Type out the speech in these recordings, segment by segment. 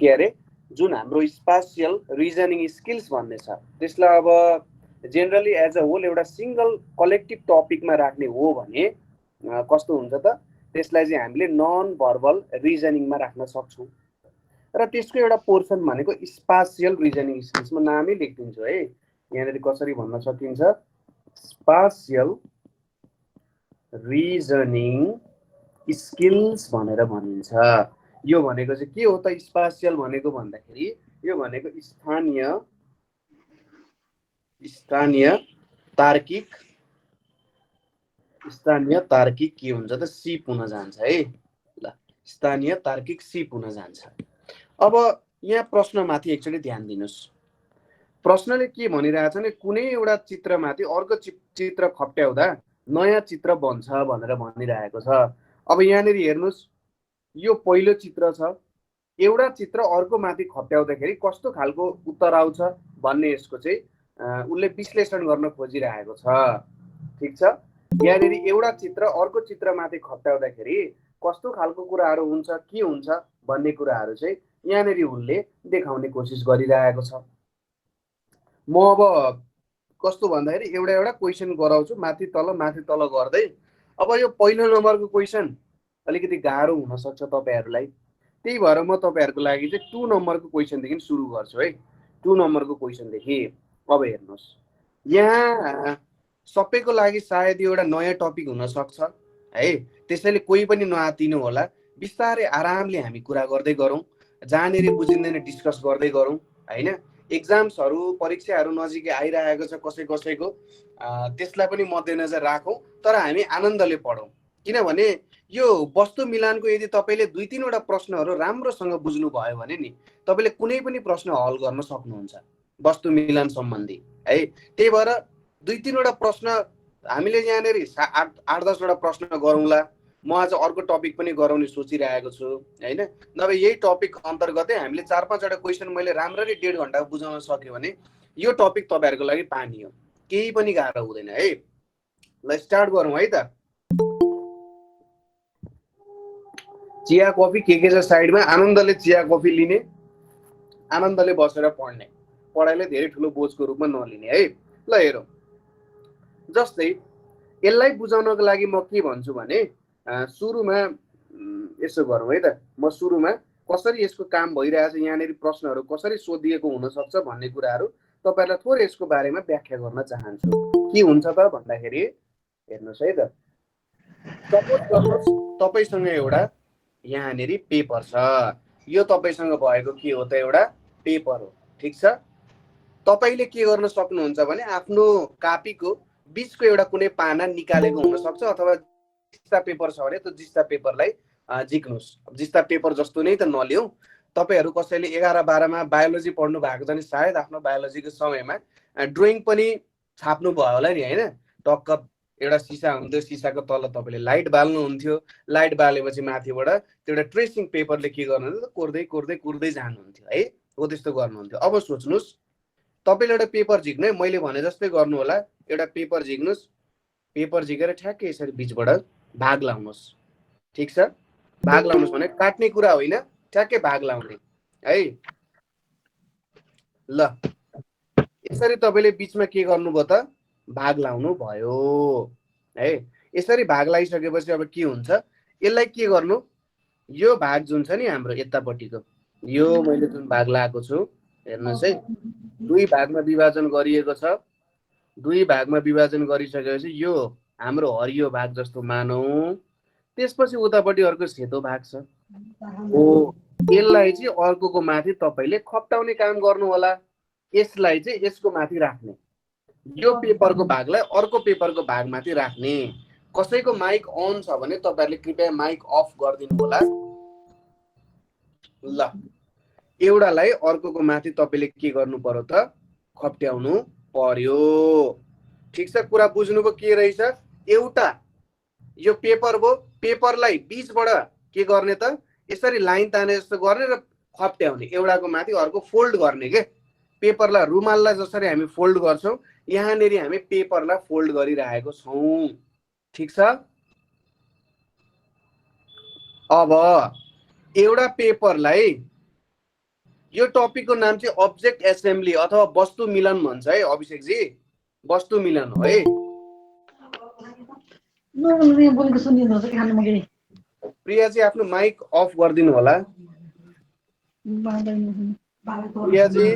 के अरे जुन हाम्रो स्पासियल रिजनिङ स्किल्स भन्ने छ त्यसलाई अब जेनरली एज अ होल एउटा सिंगल कलेक्टिभ टपिकमा राख्ने हो भने कस्तो हुन्छ त त्यसलाई चाहिँ हामीले नन भर्बल रिजनिङमा राख्न सक्छौँ र त्यसको एउटा पोर्सन भनेको स्पासियल रिजनिङ स्किल्स म नामै लेखिदिन्छु है यहाँनिर कसरी भन्न सकिन्छ स्पासियल रिजनिङ स्किल्स भनेर भनिन्छ यो भनेको चाहिँ के हो त स्पासियल भनेको भन्दाखेरि यो भनेको स्थानीय तार्किक के हुन्छ त सिप हुन जान्छ है ल स्थानीय तार्किक सिप हुन जान्छ अब यहाँ प्रश्नमाथि एकचोटि ध्यान दिनुस् प्रश्नले के भनिरहेछ भने कुनै एउटा चित्रमाथि अर्को चित्र खप्ट्याउँदा नयाँ चित्र बन्छ भनेर भनिरहेको छ अब यहाँनिर हेर्नुस् यो पहिलो चित्र छ एउटा चित्र अर्को माथि खप्ट्याउँदाखेरि कस्तो खालको उत्तर आउँछ भन्ने यसको चाहिँ उसले विश्लेषण गर्न खोजिरहेको छ ठीक छ यहाँनिर एउटा चित्र अर्को चित्रमाथि खप्ट्याउँदाखेरि कस्तो खालको कुराहरू हुन्छ के हुन्छ भन्ने कुराहरू चाहिँ यहाँनिर उनले देखाउने कोसिस गरिरहेको छ म अब कस्तो भन्दाखेरि एउटा एउटा क्वेसन गराउँछु माथि तल गर्दै अब यो पहिलो नम्बरको क्वेसन अलिकति गाह्रो हुन सक्छ तपाईहरुलाई त्यही भएर म तपाईहरुको लागि चाहिँ 2 नम्बरको क्वेसनदेखि सुरु गर्छु है 2 नम्बरको क्वेसनदेखि अब हेर्नुस् यहाँ सबैको लागि सायद यो एउटा नयाँ टपिक हुन सक्छ है त्यसैले कोही पनि नआतिनु होला बिस्तारै आरामले हामी कुरा गर्दै गरौँ जानेर बुझिँदैन डिस्कस गर्दै गरौँ हैन एक्जाम्सहरु परीक्षाहरु नजिकै आइरहेको छ कसैको त्यसलाई पनि मध्यनजर राखौं तर हामी आनन्दले पढौं किनभने यो वस्तु मिलानको यदि तपाईले 2-3 वटा प्रश्नहरु राम्रोसँग बुझ्नु भयो भने नि तपाईले कुनै पनि प्रश्न हल गर्न सक्नुहुन्छ वस्तु मिलान सम्बन्धी है त्यही भएर 2-3 वटा प्रश्न हामीले यहाँनेरि 8-10 वटा प्रश्न गरौँला म आज अर्को टपिक पनि गराउने सोचिरहेको छु हैन नभए यही टपिक अन्तर्गतै हामीले 4-5 वटा क्वेशन मैले राम्ररी 1.5 घण्टा बुझाउन सक्यो भने यो टपिक तपाईहरुको लागि पानी हो केही पनि गाह्रो हुँदैन है ल स्टार्ट गरौँ है त चिया कफी के छ साइडमा आनन्दले चिया कफी लिने आनन्दले बसेर पढ्ने पढाइले धेरै ठुलो बोझको रूपमा नलिने है ल हेरौँ जस्तै यसलाई बुझाउनको लागि म के भन्छु भने सुरुमा यसो गरौँ है त म सुरुमा कसरी यसको काम भइरहेछ यहाँनेरि प्रश्नहरु कसरी सोधिएको हुन सक्छ भन्ने कुराहरु तपाईहरुलाई थोरै यसको बारेमा व्याख्या गर्न चाहन्छु के हुन्छ त भन्दाखेरि हेर्नुस् है त सपोज गर्नुस् तपाईसँग एउटा यहाँनेरि पेपर छ यो तपाईसँग भएको के हो त एउटा पेपर हो ठीक छ तपाईले के गर्न सक्नुहुन्छ भने आफ्नो कापीको बीचको एउटा कुनै पाना निकालेको हुन सक्छ अथवा जिस्ता पेपर छ भने त्यो जिस्ता पेपरलाई झिक्नुस् जिस्ता पेपर जस्तो नै त नलियौ तपाईहरु कसैले 11-12 मा बायोलोजी पढ्नु भएको छ नि सायद आफ्नो बायोलोजीको समयमा ड्राइङ पनि छाप्नु भयो होला नि हैन टक्क एउटा सिसा हुन्थ्यो सिसाको तल तपाईले लाइट बाल्नु हुन्थ्यो लाइट बालेपछि माथिबाट त्यो एउटा ट्रेसिङ पेपरले के गर्नुहुन्थ्यो कोर्दै कोर्दै कोर्दै जानुहुन्थ्यो है हो त्यस्तो गर्नुहुन्थ्यो अब सोच्नुस् तपाईले एउटा पेपर झिक्ने मैले भने जस्तै गर्नु होला एउटा पेपर झिक्नुस् पेपर झिकेर ठ्याक्कै यसरी बीचबाट भाग लाउनुस् ठीक छ भाग लाउनुस् भने काट्ने कुरा होइन ठ्याक्कै भाग लाउने है ल यसरी तपाईले बीचमा के गर्नुभयो त भाग लाउनु भयो है यसरी भाग लागिसकेपछि अब के हुन्छ यसलाई के गर्नु यो भाग जुन छ नि हाम्रो यतापट्टिको यो मैले जुन भाग लाएको छु हेर्नुस् है 2 भागमा विभाजन गरिएको छ 2 भागमा विभाजन गरिसकेपछि यो हाम्रो हरियो भाग जस्तो मानौ त्यसपछि उतापट्टि अर्को सेतो भाग छ हो यसलाई चाहिँ अर्कोको माथि तपाईले खप्टाउने काम गर्नु होला यसलाई चाहिँ यसको माथि राख्ने यो पेपरको भागलाई अर्को पेपरको भागमाथि राख्ने कसैको माइक अन छ भने तपाईहरुले कृपया माइक अफ गर्दिनु होला ल एउटालाई अर्कोको माथि तपाईले के गर्नु पर्यो त खप्ट्याउनु पर्यो ठीक छ कुरा बुझ्नुभयो के रहेछ एउटा यो पेपर भो पेपरलाई बीचबाट के गर्ने त यसरी लाइन ताने जस्तो गर्ने र खप्ट्याउने एउटाको माथि अर्को फोल्ड गर्ने के पेपरलाई रुमाललाई जसरी हामी फोल्ड गर्छौं यहाँनेरि हामी पेपरलाई फोल्ड गरिरहेको छौं ठीक छ अब एउटा पेपरलाई यो टपिकको नाम चाहिँ अब्जेक्ट एसेम्बली अथवा वस्तु मिलन भन्छ है अभिषेकजी, वस्तु मिलन हो है। प्रियाजी आफ्नो माइक अफ गरिदिनु होला। प्रियाजी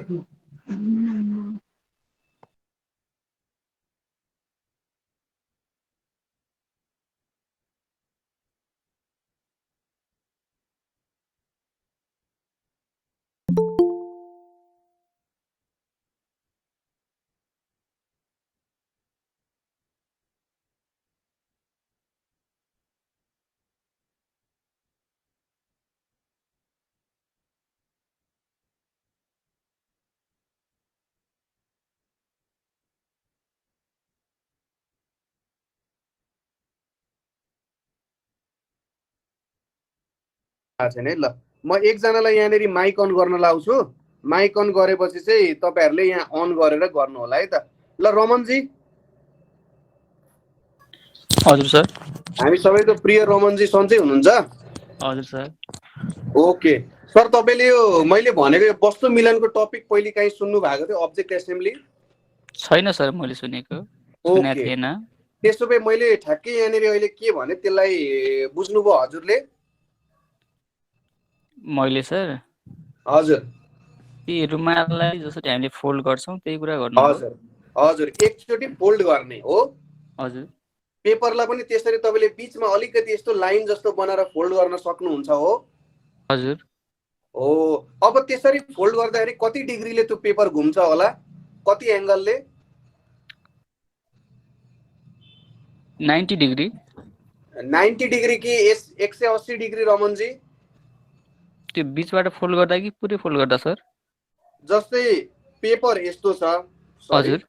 छैन है। ल म एकजनालाई यहाँनिर माइक अन गर्न लाउँछु। माइक अन गरेपछि चाहिँ तपाईँहरूले यहाँ अन गरेर गर्नु होला है त। ल रमनजी। हजुर सर। हामी सबैको प्रिय रमनजी सन्चै हुनुहुन्छ? हजुर सर। ओके सर, तपाईँले यो मैले भनेको यो वस्तु मिलनको टपिक पहिले काहीँ सुन्नु भएको थियो अब्जेक्ट एसेम्बली? छैन सर, मैले सुनेको सुनेको थिएन। त्यसो भए मैले ठ्याक्कै यहाँनिर अहिले के भने त्यसलाई बुझ्नुभयो हजुरले? मैले सर हजुर ती रुमाललाई जसरी हामीले फोल्ड गर्छौं त्यही कुरा गर्नु। हजुर हजुर, एकचोटि फोल्ड गर्ने हो। हजुर। पेपरलाई पनि त्यसरी तपाईँले बीचमा अलिकति यस्तो लाइन जस्तो बनाएर फोल्ड गर्न सक्नुहुन्छ हो? हजुर। हो, अब त्यसरी फोल्ड गर्दाखेरि कति डिग्रीले त्यो पेपर घुम्छ होला? कति एंगलले? 90 डिग्री। 90 डिग्री कि 180 डिग्री रमनजी? त्यो बीचबाट फोल्ड गर्दा कि पुरै फोल्ड गर्दा सर? जस्तै पेपर यस्तो छ, हजुर,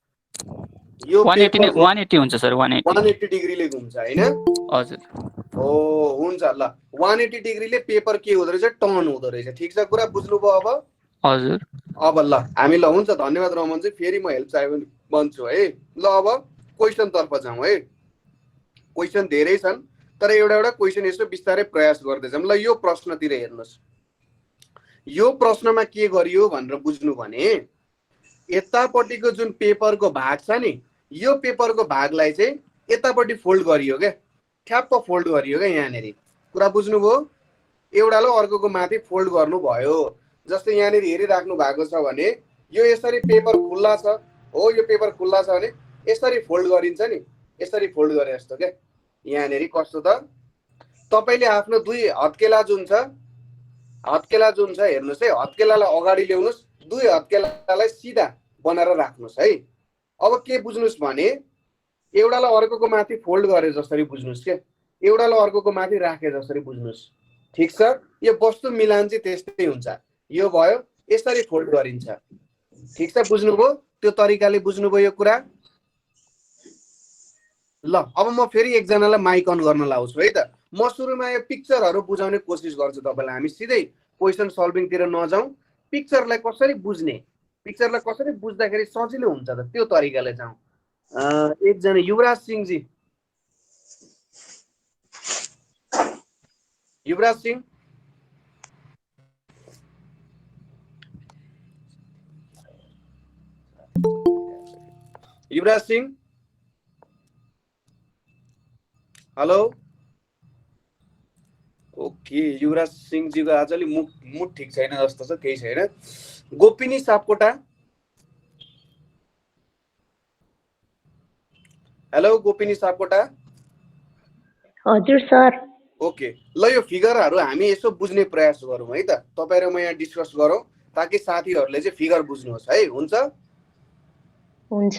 यो 180 हुन्छ सर। 180 डिग्रीले घुम्छ हैन? हजुर। हो हुन्छ। ल 180 डिग्रीले पेपर के हुँदो रहेछ? टर्न हुँदो रहेछ। ठिक छ, कुरा बुझ्नुभयो अब? हजुर। अब ल हामी ल हुन्छ, धन्यवाद रमनजी। फेरि म हेल्प चाहियो भने भन्छु है। ल अब क्वेसन तर्फ जाउँ है। क्वेसन धेरै छन् तर एउटा एउटा क्वेसन यसो बिस्तारै प्रयास गर्दै जाउँ। ल यो प्रश्नतिर हेर्नुहोस्। यो प्रश्नमा के गरियो भनेर बुझ्नु भने यतापट्टिको जुन पेपरको भाग छ नि, यो पेपरको भागलाई चाहिँ यतापट्टि फोल्ड गरियो क्या, ठ्याप्प फोल्ड गरियो क्या। यहाँनिर कुरा बुझ्नुभयो? एउटाले अर्कोको माथि फोल्ड गर्नुभयो। जस्तै यहाँनिर हेरिराख्नु भएको छ भने यो यसरी पेपर खुल्ला छ हो, यो पेपर खुल्ला छ भने यसरी फोल्ड गरिन्छ नि, यसरी फोल्ड गरे जस्तो क्या। यहाँनिर कस्तो त, तपाईँले आफ्नो दुई हत्केला जुन छ हेर्नुहोस् है, हत्केलालाई अगाडि ल्याउनुहोस्, दुई हत्केलालाई सिधा बनाएर राख्नुहोस् है। अब के बुझ्नुहोस् भने एउटालाई अर्कोको माथि फोल्ड गरे जसरी बुझ्नुहोस् क्या, एउटालाई अर्कोको माथि राखे जसरी बुझ्नुहोस्। ठिक छ, यो वस्तु मिलान चाहिँ त्यस्तै हुन्छ। यो भयो, यसरी फोल्ड गरिन्छ। ठिक छ, बुझ्नुभयो? त्यो तरिकाले बुझ्नुभयो यो कुरा? ल अब म फेरि एकजनालाई माइक अन गर्न लाउँछु है त। म सुरुमा यो पिक्चरहरू बुझाउने कोसिस गर्छु तपाईँलाई। हामी सिधै क्वेसन सल्भिङतिर नजाउँ, पिक्चरलाई कसरी बुझ्ने, पिक्चरलाई कसरी बुझ्दाखेरि सजिलो हुन्छ त त्यो तरिकाले जाउँ। एकजना युवराज सिंहजी। युवराज सिंह, युवराज सिंह, हेलो। ओके, युवराज सिंहजीको आज अलि मुड ठिक छैन जस्तो छ, केही छैन। गोपिनी सापकोटा, हेलो गोपिनी सापकोटा। हजुर सर। ओके, ल यो फिगरहरू हामी यसो बुझ्ने प्रयास गरौँ है त। तपाईँ र म यहाँ डिस्कस गरौँ ताकि साथीहरूले चाहिँ फिगर बुझ्नुहोस् है। हुन्छ? हुन्छ।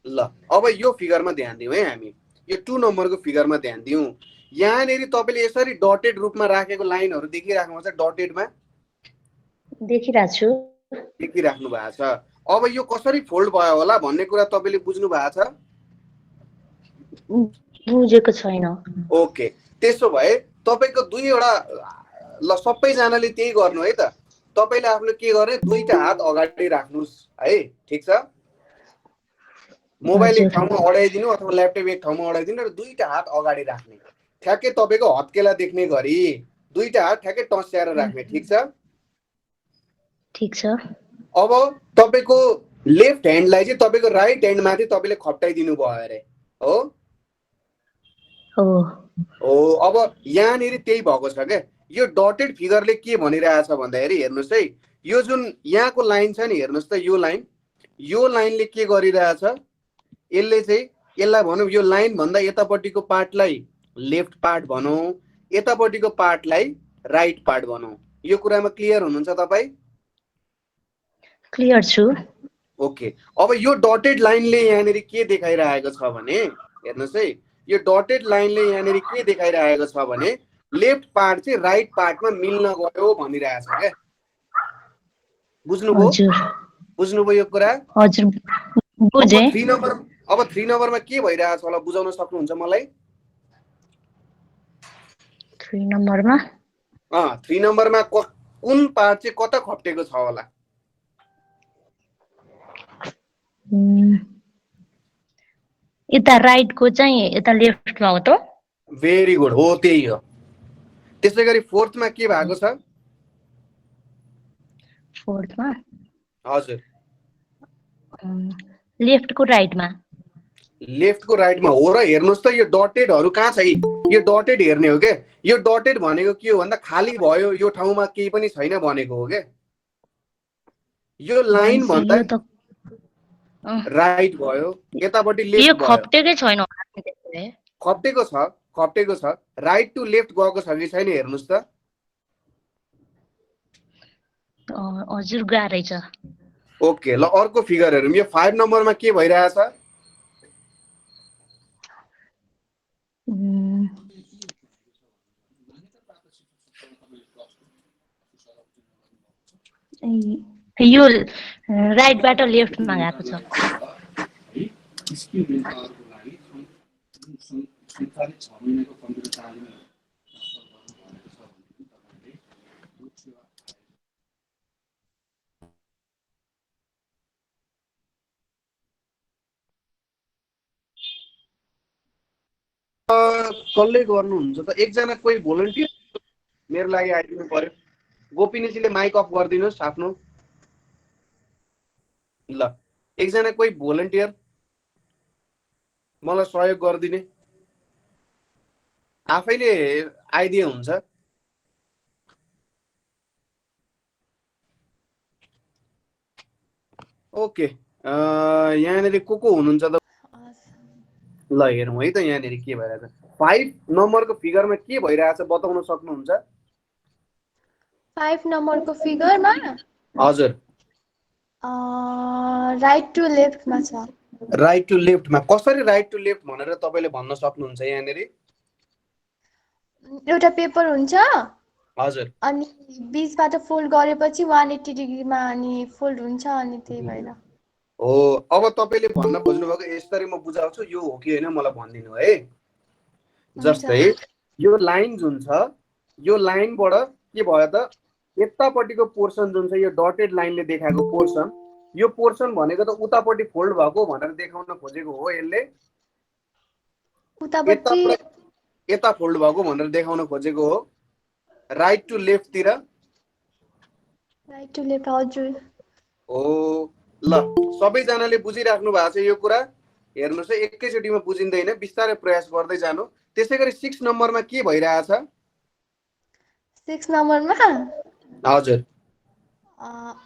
ल अब यो फिगरमा ध्यान दिउँ है हामी। यो 2 नम्बरको फिगरमा ध्यान दिउँ। यहाँनिर तपाईँले यसरी डटेड रूपमा राखेको लाइनहरू देखिराख्नु भएको छ? डटेडमा देखिरहेको छु। देखिराख्नु भएको छ। अब यो कसरी फोल्ड भयो होला भन्ने कुरा तपाईँले बुझ्नु भएको छ? बुझेको छैन। ओके, त्यसो भए तपाईँको दुईवटा, ल सबैजनाले त्यही गर्नु है त। तपाईँले आफ्नो के गर्ने, दुईटा हात अगाडि राख्नुहोस् है। ठिक छ, मोबाइल एक ठाउँमा अडाइदिनु अथवा ल्यापटप एक ठाउँमा अडाइदिनु र दुईटा हात अगाडि राख्ने, ठ्याक्कै तपाईँको हत्केला देख्ने गरी दुईटा हात ठ्याक्कै टस्याएर राख्ने। ठिक छ? ठिक छ। अब तपाईको लेफ्ट ह्यान्डलाई चाहिँ तपाईको राइट ह्यान्ड माथि तपाईले खप्टाइदिनु भयो अरे हो हो। हो। अब यहाँनिर त्यही भएको छ क्या। यो डटेड फिगरले के भनिरहेछ भन्दाखेरि हेर्नुहोस् है, यो जुन यहाँको लाइन छ नि, हेर्नुहोस् त यो लाइनले के गरिरहेछ, यसले चाहिँ यसलाई भनौँ यो लाइन भन्दा यतापट्टिको पार्टलाई लेफ्ट पार्ट भनौँ, यतापट्टिको पार्टलाई राइट पार्ट भनौँ। यो कुरामा क्लियर हुनुहुन्छ तपाईँ? क्लियर छु। ओके। अब यो डटेड लाइनले यहाँनिर के देखाइरहेको छ भने हेर्नुहोस् है, यो डटेड लाइनले यहाँनिर के देखाइरहेको छ भने लेफ्ट पार्ट चाहिँ राइट पार्टमा मिल्न गयो भनिरहेछ क्या। बुझ्नुभयो? हजुर बुझ्नुभयो यो कुरा? हजुर बुझे। अब 3 नम्बरमा के भइरहेछ होला बुझाउन सक्नुहुन्छ मलाई? 3 नम्बरमा 3 नम्बरमा कुन पार्ट चाहिँ कता खप्टेको छ होला? यता राइटको चाहिँ यता लेफ्टमा हो त? भेरी गुड, हो त्यही हो। त्यसै गरी फोर्थमा के भएको छ? फोर्थमा हजुर लेफ्टको राइटमा। लेफ्टको राइटमा हो र हेर्नुहोस् त यो डटेडहरू कहाँ छ? यो डटेड हेर्ने हो क्या। यो डटेड भनेको के हो भन्दा खाली भयो, यो ठाउँमा केही पनि छैन भनेको हो क्या। यो लाइन भन्दा राइट भयो, यतापट्टि लेफ्ट यो भयो। खप्टेकै छैन होला। खप्टेको छ। राइट टु लेफ्ट गएको छ कि छैन हेर्नुहोस् त। हजुर गाह्रै छ। ओके, ल अर्को फिगर हेरौँ। यो 5 नम्बरमा के भइरहेछ? यो राइटबाट लेफ्टमा गएको छ। कसले गर्नुहुन्छ त? एकजना कोही भोलन्टियर मेरो लागि आइदिनु पर्यो। गोपिनीजीले माइक अफ गरिदिनुहोस् आफ्नो। ल एकजना कोही भोलन्टियर मलाई सहयोग गरिदिने, आफैले आइदिए हुन्छ। ओके, यहाँनिर को हुनुहुन्छ त? ल हेरौँ है त यहाँनिर के भइरहेछ। 5 नम्बरको फिगरमा के भइरहेछ बताउन सक्नुहुन्छ? 5 नम्बरको फिगरमा हजुर राइट टु लेफ्टमा छ। राइट टु लेफ्टमा कसरी राइट टु लेफ्ट भनेर तपाईँले भन्न सक्नुहुन्छ यहाँनिर? एउटा पेपर हुन्छ, हजुर, अनि बीचबाट फोल्ड गरेपछि 180 डिग्रीमा अनि फोल्ड हुन्छ, अनि त्यही भएर हो। अब तपाईँले भन्न खोज्नु भएको यसरी म बुझाउँछु, यो हो कि होइन मलाई भनिदिनु है। जस्तै यो लाइन जुन छ, यो लाइनबाट के भयो त, यतापट्टिको पोर्सन जुन छ यो डटेड लाइनले देखाएको पोर्सन, यो पोर्सन भनेको त उतापट्टि फोल्ड भएको भनेर देखाउन खोजेको हो। यसले यता फोल्ड भएको भनेर देखाउन खोजेको हो। राइट टु लेफ्टतिर राइट टु लेफ्ट। हजुर हो। ल सबैजनाले बुझिराख्नु भएको छ यो कुरा? हेर्नुहोस् है, एकैचोटिमा बुझिँदैन, बिस्तारै प्रयास गर्दै जानु। त्यसै गरी 6 नम्बरमा के भइरहेछ? 6 नम्बरमा हजुर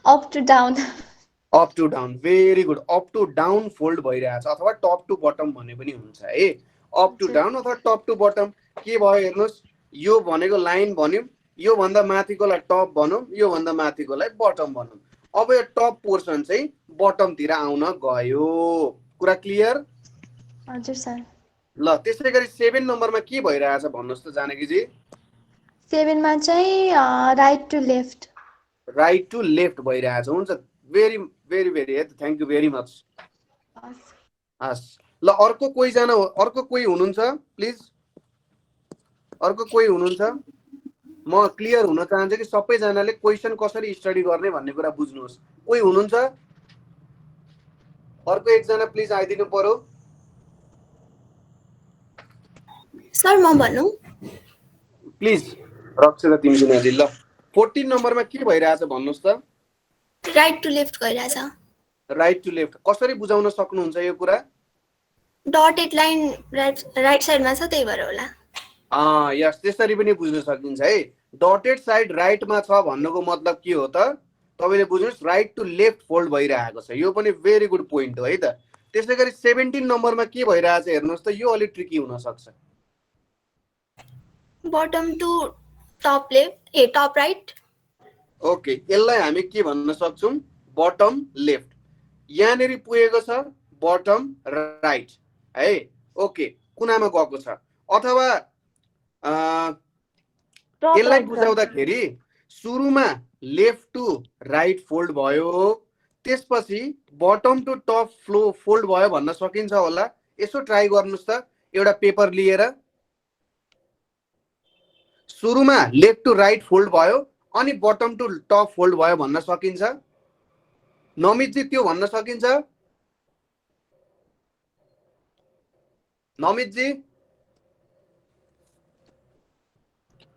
up to down. Up to down, very good. Up to down fold भइरहेछ, अथवा टप टु बटम भने पनि हुन्छ है। अप टु डाउन अथवा टप टु बटम के भयो हेर्नुहोस्। यो भनेको लाइन भन्यौँ, यो भन्दा माथिकोलाई टप भनौँ, यो भन्दा माथिकोलाई बटम भनौँ। अब यो टप पोर्सन चाहिँ बटमतिर आउन गयो। कुरा क्लियर? हजुर सर। ल त्यसै गरी 7 नम्बरमा के भइरहेछ भन्नुहोस् त जानकीजी? 7 मा चाहिँ right to left. Right to left भइरहेछ। हुन्छ, भेरी भेरी भेरी है, थ्याङ्क यू भेरी मच। हस्, ल अर्को कोही हुनुहुन्छ प्लिज? अर्को कोही हुनुहुन्छ? म क्लियर हुन चाहन्छु कि सबैजनाले क्वेसन कसरी स्टडी गर्ने भन्ने कुरा बुझ्नुहोस्। कोही हुनुहुन्छ? अर्को एकजना प्लिज आइदिनु पर्यो। सर म भन्नु प्लिज रक्षिता तिमी ल 14 नम्बरमा के भइरहेछ भन्नुहोस् त? राइट टु लेफ्ट गइरहेछ। राइट टु लेफ्ट कसरी बुझाउन सक्नुहुन्छ यो कुरा? डटेड लाइन राइट साइडमा छ त्यही भएर होला। यस, त्यसरी पनि बुझ्न सकिन्छ है। डटेड साइड राइटमा छ भन्नुको मतलब के हो त? तपाईँले बुझ्नुहोस् राइट टु लेफ्ट फोल्ड भइरहेको छ। यो पनि भेरी गुड पोइन्ट हो है त। त्यसै गरी 17 नम्बरमा के भइरहेछ हेर्नुहोस् त, यो अलिक ट्रिकी हुन सक्छ। Bottom to top left top right. Okay, यसलाई हामी के भन्न सक्छौँ? Bottom left. यहाँनिर पुगेको छ बटम राइट है। ओके, कुनामा गएको छ। अथवा यसलाई बुझाउँदाखेरि सुरुमा लेफ्ट टु राइट फोल्ड भयो, त्यसपछि बटम टु टप फोल्ड भयो भन्न सकिन्छ होला। यसो ट्राई गर्नुहोस् त एउटा पेपर लिएर। सुरुमा लेफ्ट टु राइट फोल्ड भयो अनि बटम टु टप फोल्ड भयो भन्न सकिन्छ? नमितजी त्यो भन्न सकिन्छ? नमितजी?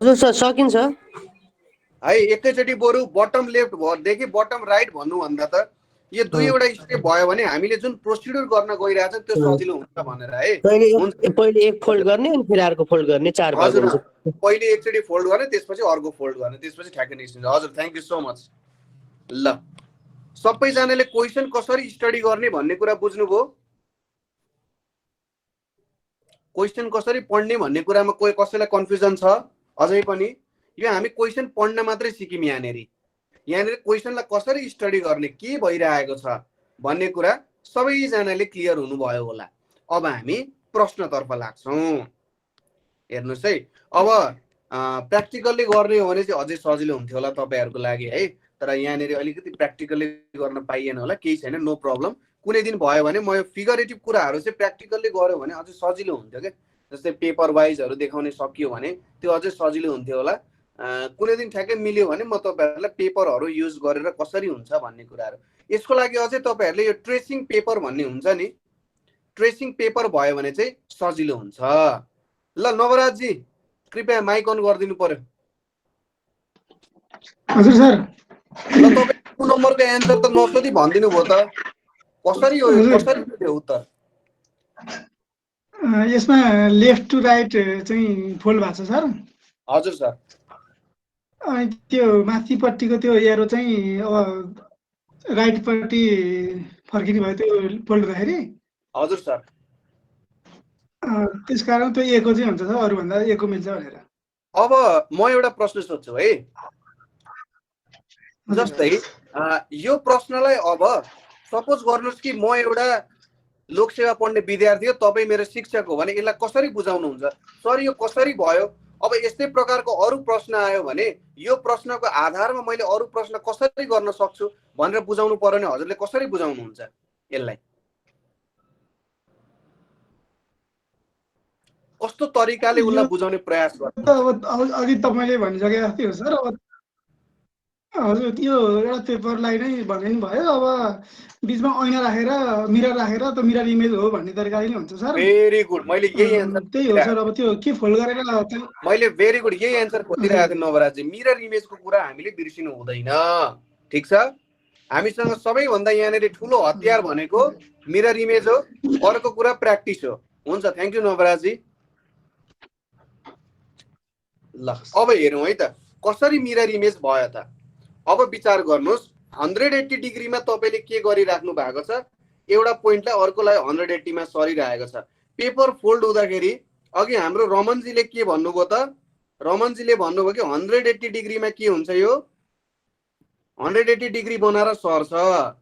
हजुर सर सकिन्छ है। एकैचोटि बरु बटम लेफ्ट देखि बटम राइट भन्नुभन्दा त यो दुईवटा स्टेप भयो भने हामीले जुन प्रोसिड्युर गर्न गइरहेछ त्यो सजिलो हुन्छ भनेर है। पहिले एक फोल्ड गर्ने अनि फेरि अर्को फोल्ड गर्ने, 4 भाग हुन्छ। पहिले एकचोटि फोल्ड गर्ने, त्यसपछि अर्को फोल्ड गर्ने, त्यसपछि ठ्याक्कै निस्किन्छ। हजुर, थ्याङ्क यू सो मच। ल, सबैजनाले क्वेसन कसरी स्टडी गर्ने भन्ने कुरा बुझ्नुभयो? क्वेसन कसरी पढ्ने भन्ने कुरामा कोही कसैलाई कन्फ्युजन छ अझै पनि? यो हामी क्वेसन पढ्न मात्रै सिक्यौँ यहाँनिर क्वेसनलाई कसरी स्टडी गर्ने, के भइरहेको छ भन्ने कुरा सबैजनाले क्लियर हुनुभयो होला। अब हामी प्रश्नतर्फ लाग्छौँ। हेर्नुहोस् है, अब प्र्याक्टिकल्ली गर्ने हो भने चाहिँ अझै सजिलो हुन्थ्यो होला तपाईँहरूको लागि है। तर यहाँनिर अलिकति प्र्याक्टिकल्ली गर्न पाइएन होला, केही छैन, नो प्रब्लम। कुनै दिन भयो भने म यो फिगरेटिभ कुराहरू चाहिँ प्र्याक्टिकल्ली गऱ्यो भने अझै सजिलो हुन्थ्यो क्या। जस्तै पेपर वाइजहरू देखाउने सकियो भने त्यो अझै सजिलो हुन्थ्यो होला। कुनै दिन ठ्याक्कै मिल्यो भने म तपाईँहरूलाई पेपरहरू युज गरेर कसरी हुन्छ भन्ने कुराहरू, यसको लागि अझै तपाईँहरूले यो ट्रेसिङ पेपर भन्ने हुन्छ नि, ट्रेसिङ पेपर भयो भने चाहिँ सजिलो हुन्छ। ल नवराजजी कृपया माइक अन गरिदिनु पर्यो। हजुर सर। ल तपाईँ 2 नम्बरको एन्सर त नसोधी भनिदिनु भयो त, कसरी हो कसरी थियो उत्तर? यसमा लेफ्ट टु राइट चाहिँ फोल्ड भएको छ सर। हजुर सर। अनि त्यो माथिपट्टिको त्यो एरो चाहिँ अब राइटपट्टि फर्किने भयो त्यो फोल्ड हुँदाखेरि। हजुर सर। त्यसकारण त्यो एको चाहिँ हुन्छ सर, अरूभन्दा एको मिल्छ भनेर। अब म एउटा प्रश्न सोध्छु है। जस्तै यो प्रश्नलाई अब सपोज गर्नुहोस् कि म एउटा लोकसेवा पढ्ने विद्यार्थी हो, तपाईँ मेरो शिक्षक हो भने यसलाई कसरी बुझाउनुहुन्छ? सर यो कसरी भयो? अब यस्तै प्रकारको अरू प्रश्न आयो भने यो प्रश्नको आधारमा मैले अरू प्रश्न कसरी गर्न सक्छु भनेर बुझाउनु पर्यो भने हजुरले कसरी बुझाउनुहुन्छ यसलाई? कस्तो तरिकाले उसलाई बुझाउने प्रयास गर्नुहुन्छ? अब अघि तपाईँले भनिसके जस्तै हो सर। अब हजुर त्यो एउटा पेपरलाई नै भने नि भयो। अब बिचमा ऐना राखेर मिरर राखेर त मिरर इमेज हो भन्ने तरिकाले नै हुन्छ सर। भेरी गुड, मैले यही एन्सर त्यही हो सर। अब त्यो के फोल्ड गरेर मैले भेरी गुड यही एन्सर खोजिरहेको थिएँ नवराजजी। मिरर इमेजको कुरा हामीले बिर्सिनु हुँदैन, ठिक छ? हामीसँग सबैभन्दा यहाँनिर ठुलो हतियार भनेको मिरर इमेज हो, अर्को कुरा प्र्याक्टिस हो। हुन्छ, थ्याङ्क यू नवराजजी। ल अब हेरौँ है त कसरी मिरर इमेज भयो त। अब विचार गर्नुहोस्, 180 डिग्रीमा तपाईँले के गरिराख्नु भएको छ, एउटा पोइन्टलाई अर्कोलाई 180 मा सरिरहेको छ। पेपर फोल्ड हुँदाखेरि अघि हाम्रो रमनजीले के भन्नुभयो त? रमनजीले भन्नुभयो कि 180 डिग्रीमा के हुन्छ, यो 180 डिग्री बनाएर सर्छ,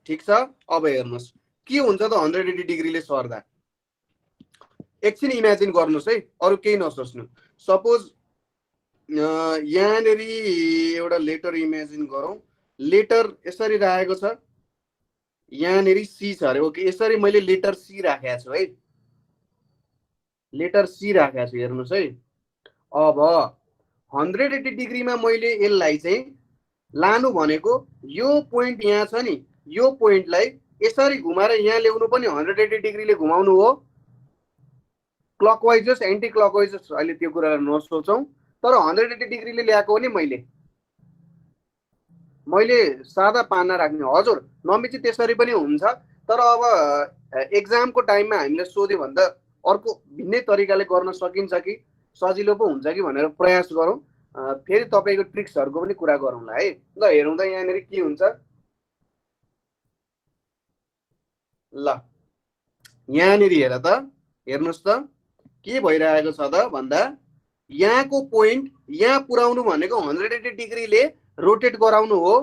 ठिक छ? अब हेर्नुहोस् के हुन्छ त 180 डिग्रीले सर्दा। एकछिन इमेजिन गर्नुहोस् है, अरू केही नसोच्नु। सपोज यहाँनिर एउटा लेटर इमेजिन गरौँ। लेटर यसरी राखेको छ, यहाँनिर सी छ अरे। ओके, यसरी मैले लेटर सी राखेको छु है, लेटर सी राखेको छु। हेर्नुहोस् है, अब 180 डिग्रीमा मैले यसलाई चाहिँ लानु भनेको यो पोइन्ट यहाँ छ नि, यो पोइन्टलाई यसरी घुमाएर यहाँ ल्याउनु पनि 180 डिग्रीले घुमाउनु हो। क्लकवाइज होस् एन्टी क्लकवाइज होस् अहिले त्यो कुरालाई नसोचौँ, तर 180 डिग्रीले ल्याएको हो नि मैले। मैले सादा पाना राख्ने हजुर नमिची त्यसरी पनि हुन्छ तर अब एक्जामको टाइममा हामीले सोध्यो भन्दा अर्को भिन्नै तरिकाले गर्न सकिन्छ कि सजिलो पो हुन्छ कि भनेर प्रयास गरौँ फेरि तपाईँको ट्रिक्सहरूको पनि कुरा गरौँला है ल हेरौँ त यहाँनिर के हुन्छ ल यहाँनिर हेर त हेर्नुहोस् त के भइरहेको छ त भन्दा यहाँको पोइन्ट यहाँ पुर्याउनु भनेको 180 डिग्रीले रोटेट गराउनु हो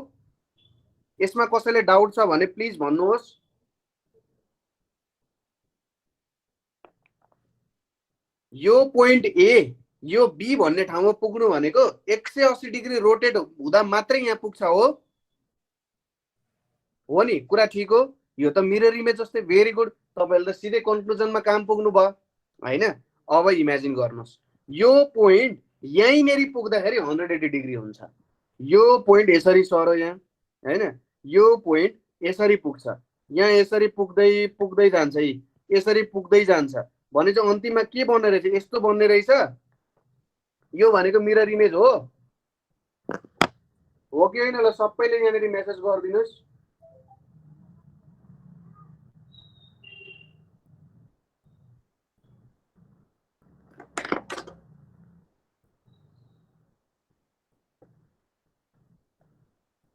यसमा कसैले डाउट छ भने प्लिज भन्नुहोस् यो पोइन्ट ए यो बी भन्ने ठाउँमा पुग्नु भनेको 180 डिग्री रोटेट हुँदा मात्रै यहाँ पुग्छ हो नि कुरा ठीक हो यो त मिरर इमेज जस्तै भेरी गुड तपाईले त सिधै कन्क्लुजनमा काम पुग्नु भयो हैन अब इमेजिन गर्नुस् यो पोइन्ट यहीँनेरि पुग्दाखेरि 180 डिग्री हुन्छ यो पोइन्ट यसरी सरो यहाँ हैन यो पोइन्ट यसरी पुग्छ यहाँ यसरी पुग्दै पुग्दै जान्छ यसरी पुग्दै जान्छ भने चाहिँ अन्तिममा के बन्ने रहेछ यस्तो बन्ने रहेछ यो भनेको मिरर इमेज हो कि हैन ल सबैले यहाँनेरि मेसेज गरिदिनुस्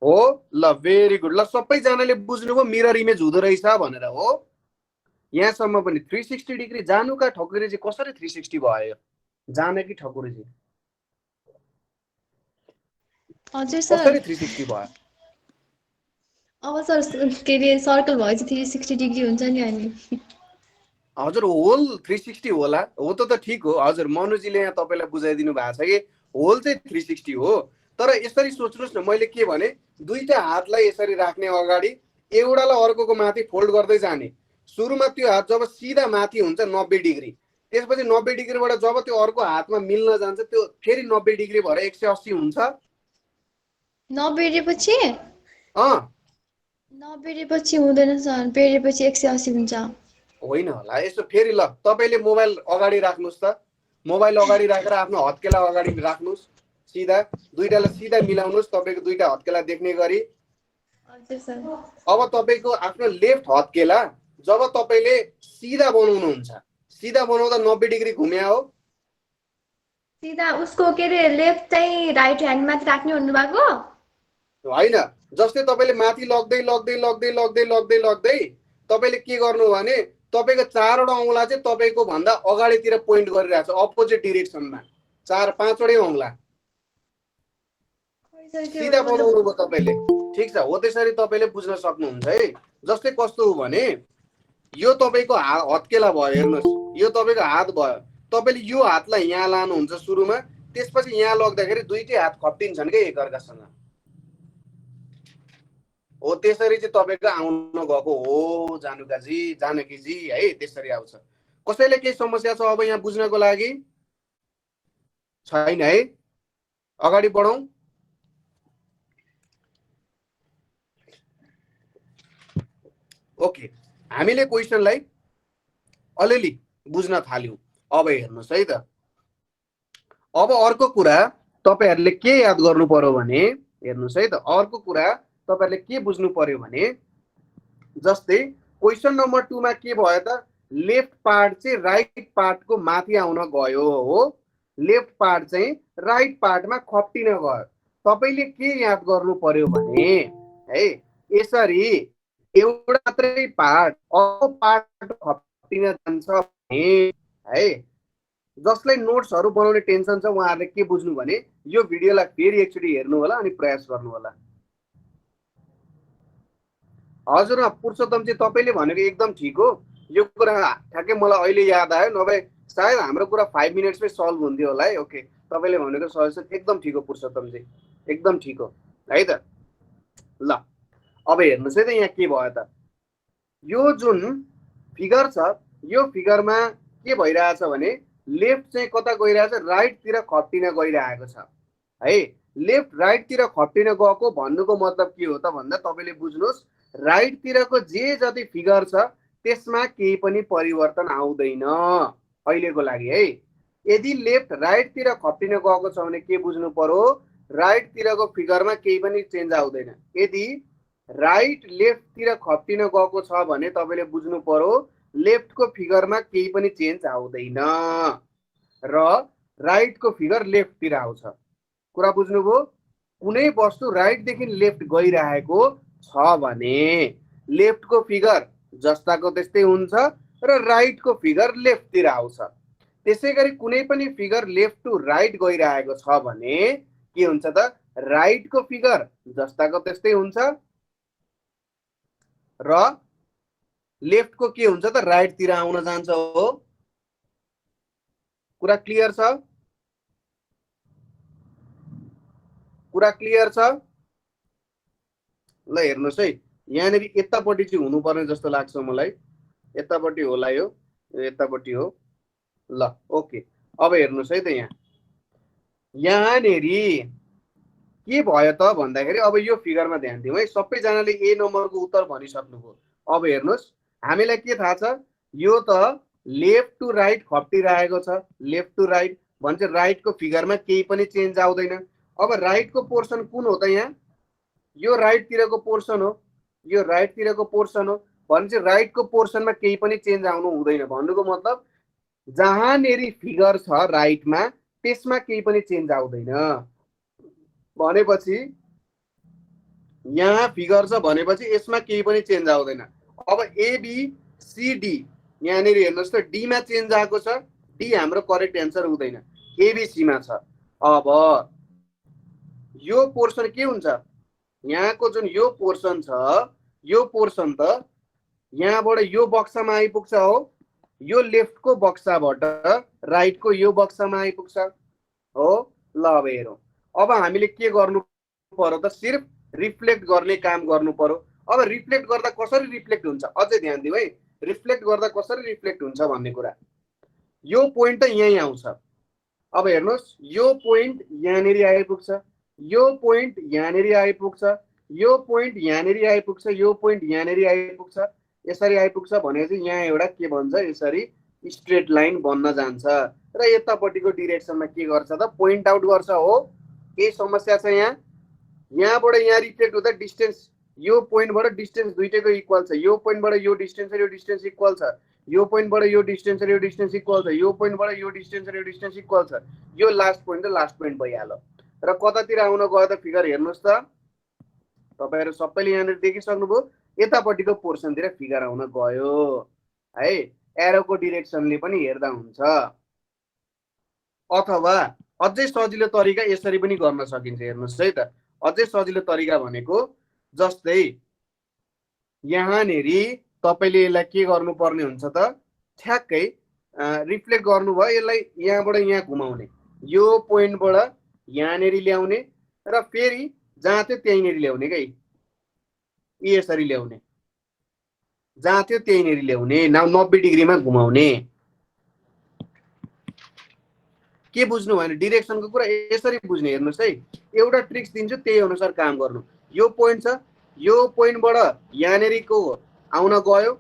हो ल भेरी गुड ल सबैजनाले बुझ्नुभयो मिरर इमेज हुँदो रहेछ भनेर हो यहाँसम्म पनि 360 डिग्री जानुका ठकुरीजी कसरी 360 भयो जाने कि ठकुरीजी हजुर सर कसरी 360 भयो अब सर के रे सर्कल भएपछि 360 डिग्री हुन्छ नि अनि हजुर होल 360 होला हो त ठीक हो हजुर मनुजीले यहाँ तपाईलाई बुझाइदिनु भएको छ कि होल चाहिँ 360 हो तर यसरी सोच्नुस् न मैले के भने दुईटा हातलाई यसरी राख्ने अगाडि एउटालाई अर्कोको माथि फोल्ड गर्दै जाने सुरुमा त्यो हात जब सिधा माथि हुन्छ 90 डिग्री त्यसपछि 90 डिग्रीबाट जब त्यो अर्को हातमा मिल्न जान्छ त्यो फेरि 90 डिग्री भएर 180 हुन्छ 9 बेरेपछि अ 9 बेरेपछि हुँदैन सर बेरेपछि 180 हुन्छ होइन होला यसो फेरि ल तपाईले मोबाइल अगाडि राख्नुस् त मोबाइल अगाडि राखेर आफ्नो हत्केला अगाडि राख्नुस् सीधा दुईटालाई सीधा मिलाउनुस् तपाईको दुईटा हत्केला देख्ने गरी हजुर सर अब तपाईको आफ्नो लेफ्ट हत्केला जब तपाईले सीधा बनाउनुहुन्छ सीधा बनाउँदा 90 डिग्री घुम्या हो सीधा उसको के रे लेफ्ट चाहिँ राइट ह्यान्ड माथि राख्ने भन्नु भएको हैन जस्तै तपाईले माथि लग्दै लग्दै लग्दै लग्दै लग्दै लग्दै तपाईले के गर्नु भने तपाईको चारवटा औंला चाहिँ तपाईको भन्दा अगाडितिर पोइन्ट गरिरहेछ अपोजिट डाइरेक्सनमा 4-5 वटै औंला सीधा बनाउनु भयो तपाईले ठीक छ हो त्यसरी तपाईले बुझ्न सक्नुहुन्छ है जस्तै कस्तो हो भने यो तपाईको हत्केला भयो हेर्नुस् यो तपाईको हात भयो तपाईले यो हातलाई यहाँ लानुहुन्छ सुरुमा त्यसपछि यहाँ लग्दाखेरि दुईटै हात खप्टिन्छन् के एकअर्कासँग हो त्यसरी चाहिँ तपाईको आउन गएको हो जानुकाजी जानकीजी है त्यसरी आउँछ कसैले केही समस्या छ अब यहाँ बुझ्नको लागि छैन है अगाडि बढौं ओके हामीले क्वेशनलाई अलिअलि बुझ्न थाल्यौं अब हेर्नुस् है त अब अर्को कुरा तपाईहरुले के याद गर्नु पर्यो भने हेर्नुस् है त अर्को कुरा तपाईहरुले के बुझ्नु पर्यो भने जस्तै क्वेशन नम्बर 2 मा के भयो त लेफ्ट पार्ट चाहिँ राइट पार्टको माथि आउन गयो हो लेफ्ट पार्ट चाहिँ राइट पार्टमा खप्टिन गयो तपाईले के याद गर्नु पर्यो भने है यसरी एउटा मात्रै पार्ट अर्को पार्ट खप्टिन जान्छ भने है जसलाई नोट्सहरु बनाउने टेन्सन छ उहाँहरुले के बुझ्नु भने यो भिडियोलाई फेरि एकचोटी हेर्नु होला अनि प्रयास गर्नु होला हजुर पुरुषोत्तम चाहिँ तपाईले भनेको एकदम ठीक हो यो कुरा ठ्याक्कै मलाई अहिले याद आयो नभए सायद हाम्रो कुरा 5 मिनेट्समै सल्भ हुन्थ्यो होला है ओके तपाईले भनेको सजेसन एकदम ठीक हो पुरुषोत्तम जी एकदम ठीक हो है त ल अब हेर्नुस् है त यहाँ के भयो त यो जुन फिगर छ यो फिगरमा के भइरहेछ भने लेफ्ट चाहिँ कता गइरहेछ राइट तिर खप्टिन गइरहेको छ है लेफ्ट राइट तिर खप्टिन गएको भन्नुको मतलब के हो त भन्दा तपाईले बुझ्नुस् राइट तिरको जे जति फिगर छ त्यसमा केही पनि परिवर्तन आउँदैन अहिलेको लागि है यदि लेफ्ट राइट तिर खप्टिन गएको छ भने के बुझ्नु पर्यो राइटतिरको फिगरमा केही पनि चेन्ज आउँदैन। यदि राइट लेफ्टतिर खप्टिन गएको छ भने तपाईँले बुझ्नु पर्यो लेफ्टको फिगरमा केही पनि चेन्ज आउँदैन र राइटको फिगर लेफ्टतिर आउँछ। कुरा बुझ्नुभयो? कुनै वस्तु राइटदेखि लेफ्ट गइरहेको छ भने लेफ्टको फिगर जस्ताको त्यस्तै हुन्छ र राइटको फिगर लेफ्टतिर आउँछ। त्यसै गरी कुनै पनि फिगर लेफ्ट टु राइट गइरहेको छ भने के हुन्छ त राइटको फिगर जस्ताको त्यस्तै हुन्छ र लेफ्टको के हुन्छ त राइटतिर आउन जान्छ हो। कुरा क्लियर छ? कुरा क्लियर छ? ल हेर्नुहोस् है, यहाँनिर यतापट्टि चाहिँ हुनुपर्ने जस्तो लाग्छ मलाई। यतापट्टि होला, यो यतापट्टि हो। ल ओके, अब हेर्नुहोस् है त यहाँनिर के भयो त भन्दाखेरि अब यो फिगरमा ध्यान दिउँ है। सबैजनाले ए नम्बरको उत्तर भनिसक्नुभयो। अब हेर्नुहोस् हामीलाई के थाहा छ, यो त लेफ्ट टु राइट खप्टिरहेको छ। लेफ्ट टु राइट भन्छ राइटको फिगरमा केही पनि चेन्ज आउँदैन। अब राइटको पोर्सन कुन हो त यहाँ? यो राइटतिरको पोर्सन हो, यो राइटतिरको पोर्सन हो भने चाहिँ राइटको पोर्सनमा केही पनि चेन्ज आउनु हुँदैन। भन्नुको मतलब जहाँनेरि फिगर छ राइटमा त्यसमा केही पनि चेन्ज आउँदैन। भनेपछि यहाँ फिगर छ भनेपछि यसमा केही पनि चेन्ज आउँदैन। अब एबीसीडी यहाँनिर हेर्नुहोस् त डीमा चेन्ज आएको छ। डी हाम्रो करेक्ट एन्सर हुँदैन, एबीसीमा छ। अब यो पोर्सन के हुन्छ? यहाँको जुन यो पोर्सन छ यो पोर्सन त यहाँबाट यो बक्सामा आइपुग्छ हो। यो लेफ्टको बक्साबाट राइटको यो बक्सामा आइपुग्छ हो। ल अब हेरौँ, अब हामीले के गर्नु पर्यो त सिर्फ रिफ्लेक्ट गर्ने काम गर्नु पर्यो। अब रिफ्लेक्ट गर्दा कसरी रिफ्लेक्ट हुन्छ अझै ध्यान दिउँ है। रिफ्लेक्ट गर्दा कसरी रिफ्लेक्ट हुन्छ भन्ने कुरा, यो पोइन्ट त यहीँ आउँछ। अब हेर्नुहोस् यो पोइन्ट यहाँनिर आइपुग्छ, यो पोइन्ट यहाँनिर आइपुग्छ, यो पोइन्ट यहाँनिर आइपुग्छ, यो पोइन्ट यहाँनिर आइपुग्छ। यसरी आइपुग्छ भनेपछि यहाँ एउटा के भन्छ यसरी स्ट्रेट लाइन बन्न जान्छ र यतापट्टिको डिरेक्सनमा के गर्छ त पोइन्ट आउट गर्छ हो। केही समस्या छ यहाँ? यहाँबाट यहाँ रिफ्लेक्ट हुँदा डिस्टेन्स यो पोइन्टबाट डिस्टेन्स दुईटैको इक्वल छ। यो पोइन्टबाट यो डिस्टेन्स र यो डिस्टेन्स इक्वल छ, यो पोइन्टबाट यो डिस्टेन्स र यो डिस्टेन्स इक्वल छ, यो पोइन्टबाट यो डिस्टेन्स र यो डिस्टेन्स इक्वल छ। यो लास्ट पोइन्ट र लास्ट पोइन्ट भइहाल्यो। र कतातिर आउन गयो त फिगर हेर्नुहोस् त, तपाईहरु सबैले यहाँनिर देखिसक्नुभयो। यतापट्टिको पोर्सनतिर फिगर आउन गयो है। एरोको डिरेक्सनले पनि हेर्दा हुन्छ, अथवा अझै सजिलो तरिका यसरी पनि गर्न सकिन्छ। हेर्नुहोस् है त, अझै सजिलो तरिका भनेको जस्तै यहाँनेरि तपाईले यसलाई के गर्नुपर्ने हुन्छ त ठ्याक्कै रिफ्लेक्ट गर्नुभयो यसलाई यहाँबाट यहाँ घुमाउने, यो पोइन्टबाट यहाँनेरि ल्याउने र फेरि जहाँ थियो त्यहीँनेरि ल्याउने के यसरी ल्याउने, जहाँ थियो त्यहीँनेरि ल्याउने, 90 डिग्रीमा घुमाउने। के बुझ्नु भएन? डिरेक्सनको कुरा यसरी बुझ्ने। हेर्नुहोस् है, एउटा ट्रिक्स दिन्छु त्यही अनुसार काम गर्नु। यो पोइन्ट छ, यो पोइन्टबाट यहाँनेरिको आउन गयो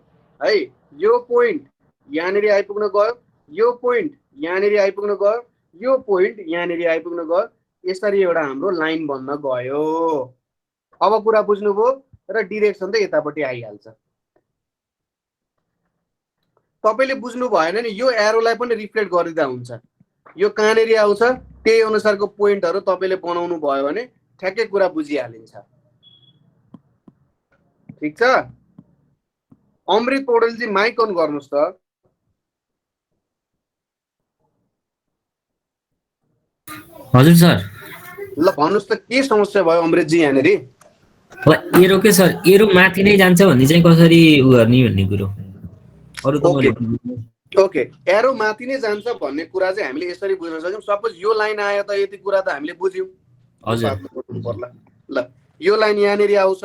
है, यो पोइन्ट यहाँनेरि आइपुग्न गयो, यो पोइन्ट यहाँनेरि आइपुग्न गयो, यो पोइन्ट यहाँनेरि आइपुग्न गयो। यसरी एउटा हाम्रो लाइन बन्न गयो। अब कुरा बुझ्नुभयो र डिरेक्सन त यतापट्टि आइहाल्छ। तपाईले बुझ्नु भएन नि, यो एरोलाई पनि रिफ्लेक्ट गरिदिँदा हुन्छ। यो कहाँनेरि आउँछ त्यही अनुसारको पोइन्टहरु तपाईले बनाउनु भयो भने ठ्याक्कै कुरा बुझिहालिन्छ। ठीक छ? अमृत पौडेलजी माइक अन गर्नुस् त। हजुर सर। ल भन्नुस् त के समस्या भयो अमृतजी यहाँनेरि? एरो के सर, एरो माथि नै जान्छ भन्ने चाहिँ कसरी उ गर्ने भन्ने कुरो अरु त मैले ओके, एरो माथि नै जान्छ भन्ने कुरा चाहिँ हामीले यसरी बुझ्न सक्छौं। सपोज यो लाइन आयो त यति कुरा त हामीले बुझ्यौं। हजुर। ल यो लाइन यहाँनेरि आउँछ।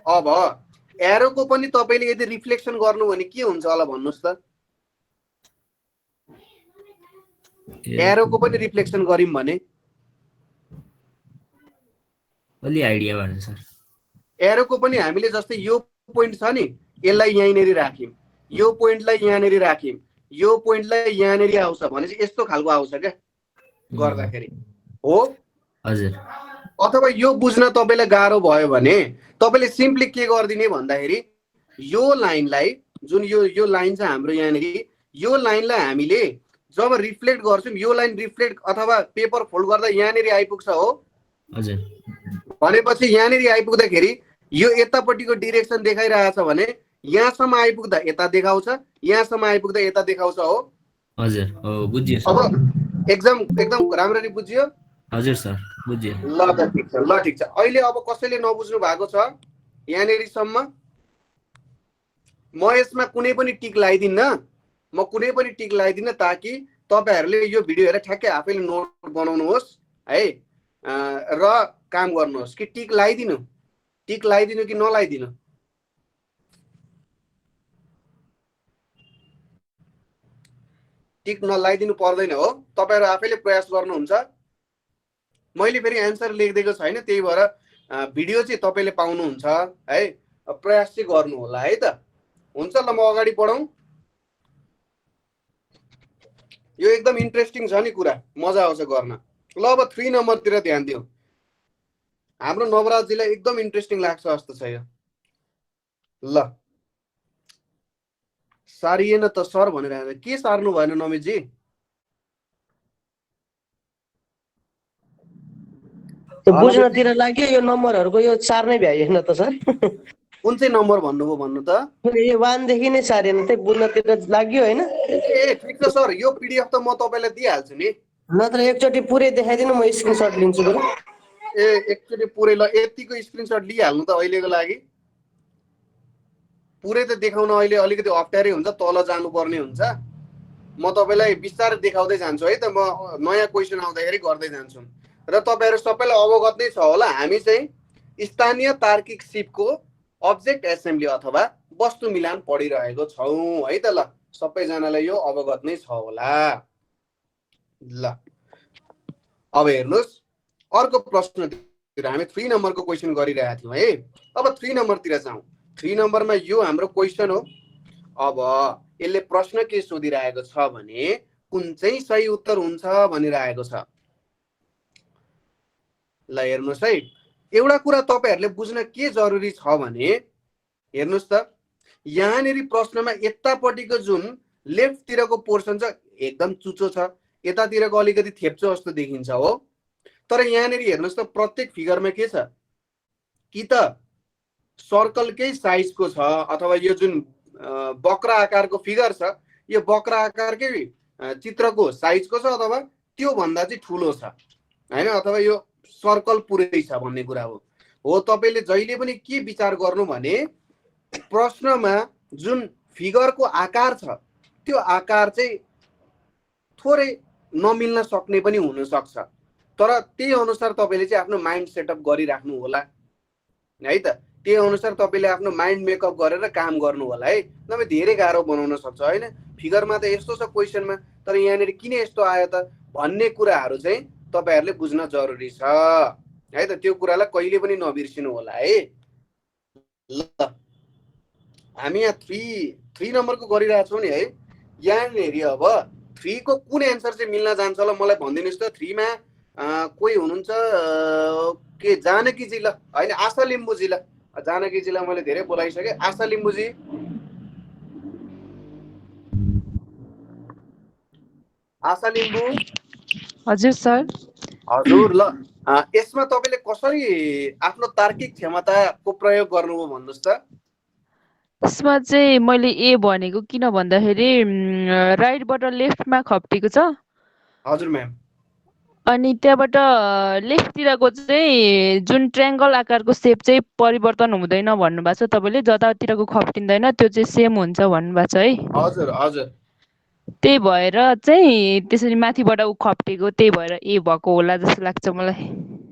अब एरोको पनि तपाईले यदि रिफ्लेक्सन गर्नु भने के हुन्छ होला भन्नुस् त? एरोको पनि रिफ्लेक्सन गरिम भने अलि आइडिया भएन सर। एरोको पनि हामीले जस्तै यो पोइन्ट छ नि, यसलाई यहीँनेरि राख्यौं, यो पोइन्टलाई यहाँनेरि राख्यौं, यो पोइन्टलाई यहाँनेरि आउँछ भने चाहिँ यस्तो खालको आउँछ क्या गर्दाखेरि हो। हजुर अथवा यो बुझ्न तपाईँलाई गाह्रो भयो भने तपाईँले सिम्पली के गरिदिने भन्दाखेरि यो लाइनलाई जुन यो लाइन छ हाम्रो यहाँनिर यो लाइनलाई हामीले जब रिफ्लेक्ट गर्छौँ यो लाइन रिफ्लेक्ट अथवा पेपर फोल्ड गर्दा यहाँनिर आइपुग्छ हो हजुर भनेपछि यहाँनिर आइपुग्दाखेरि यो यतापट्टिको डिरेक्सन देखाइरहेछ भने यहाँसम्म आइपुग्दा यता देखाउँछ यहाँसम्म आइपुग्दा यता देखाउँछ हो हजुर हो बुझियो अब सर एकदम राम्ररी बुझियो हजुर सर बुझियो ल त ठिक छ अहिले अब कसैले नबुझ्नु भएको छ यहाँनिरसम्म म यसमा कुनै पनि टिक लगाइदिन्न ताकि तपाईहरूले यो भिडियो हेरेर ठ्याक्कै आफैले नोट बनाउनुहोस् है र काम गर्नुहोस् कि टिक लगाइदिनु कि नलाइदिनु टिक नलाइदिनु पर्दैन हो तपाईहरू आफैले प्रयास गर्नुहुन्छ मैले फेरि एन्सर लेखिदिएको छैन त्यही भएर भिडियो चाहिँ तपाईँले पाउनुहुन्छ है प्रयास चाहिँ गर्नु होला है त हुन्छ ल म अगाडि बढौँ यो एकदम इन्ट्रेस्टिङ छ नि कुरा मजा आउँछ गर्न ल अब 3 नम्बरतिर ध्यान दिउँ हाम्रो नवराजजीलाई एकदम इन्ट्रेस्टिङ लाग्छ जस्तो छ यो ल सारिएन त सर भनेर के सार्नु भएन नमितजी बुझ्नतिर लाग्यो यो नम्बरहरूको यो सार्नै भ्याइएन त सर कुन चाहिँ नम्बर भन्नुभयो भन्नु त यो 1 देखि नै सारेन त बुझ्नतिर लाग्यो हैन ए ठिक छ सर यो पीडीएफ त म तपाईलाई दिइहाल्छु नि नत्र एकचोटि पुरै देखाइदिनु म स्क्रिनशट लिन्छु बरु ए एकचोटि पुरै ल यतिको स्क्रिनशट लिइहाल्नु त अहिलेको लागि पुरै त देखाउन अहिले अलिकति अप्ठ्यारै हुन्छ तल जानुपर्ने हुन्छ म तपाईलाई बिस्तारै देखाउँदै जान्छु है त म नयाँ क्वेशन आउँदाखेरि गर्दै जान्छु र तपाईहरु सबैलाई अवगत नै छ होला हामी चाहिँ स्थानीय तार्किक सिपको अब्जेक्ट एसेम्बली अथवा वस्तु मिलान पढिरहेको छौं है त ल सबैजनालाई यो अवगत नै छ होला ल अब हेर्नुस् अर्को प्रश्नतिर हामी 3 नम्बरको क्वेशन गरिरहेका थियौं है अब 3 नम्बरतिर जाउँ 3 नम्बरमा यो हाम्रो क्वेशन हो अब यसले प्रश्न के सोधिरहेको छ भने कुन चाहिँ सही उत्तर हुन्छ भनिरहेको छ ल हेर्नुस् है एउटा कुरा तपाईहरुले बुझ्न के जरुरी छ भने हेर्नुस् त यहाँनेरि प्रश्नमा यतापट्टिको जुन लेफ्ट तिरको पोर्सन छ एकदम चुचो छ यतातिरको अलिकति थेप्चो जस्तो देखिन्छ हो तर यहाँनेरि हेर्नुस् त प्रत्येक फिगरमा के छ कि त सर्कलकै साइजको छ अथवा यो जुन बक्रा आकारको फिगर छ यो बक्रा आकारकै चित्रको साइजको छ अथवा त्यो भन्दा चाहिँ ठुलो छ हैन अथवा यो सर्कल पुरै छ भन्ने कुरा हो तपाईले जहिले पनि के विचार गर्नु भने प्रश्नमा जुन फिगरको आकार छ त्यो आकार चाहिँ थोरै नमिल्न सक्ने पनि हुन सक्छ तर त्यही अनुसार तपाईले चाहिँ आफ्नो माइन्ड सेटअप गरिराख्नु होला है त त्यही अनुसार तपाईले आफ्नो माइन्ड मेकअप गरेर काम गर्नु होला है नभए धेरै गाह्रो बनाउन सक्छ हैन फिगरमा त यस्तो छ क्वेशनमा तर यहाँनेरि किन यस्तो आयो त भन्ने कुराहरु चाहिँ तपाईहरुले बुझ्न जरुरी छ है त त्यो कुरालाई कहिले पनि नबिर्सिनु होला है ल हामी यहाँ 3 नम्बरको गरिरहेका छौं नि है यहाँनेरि अब 3 को कुन एन्सर चाहिँ मिल्न जान्छ होला मलाई भनिदिनुस् त 3 मा कोही हुनुहुन्छ के जानकी जी ल हैन आशा लिम्बू जी ल जानकी जीलाई मैले धेरै बोलाइसके आशा लिम्बू जी आशा लिम्बू हजुर सर हजुर ल यसमा तपाईले कसरी आफ्नो तार्किक क्षमताको प्रयोग गर्नुभयो भन्नुस् त यसमा चाहिँ मैले ए भनेको किन भन्दाखेरि राइटबाट लेफ्टमा खप्टिएको छ हजुर म्याम अनि त्यहाँबाट लेफ्टतिरको चाहिँ जुन ट्रायंगल आकारको शेप चाहिँ परिवर्तन हुँदैन भन्नुभएको छ तपाईले जतातिरको खप्टिँदैन त्यो चाहिँ सेम हुन्छ भन्नुभएको छ है हजुर हजुर त्यही भएर चाहिँ त्यसरी माथिबाट उ खप्टिएको त्यही भएर ए भएको होला जस्तो लाग्छ मलाई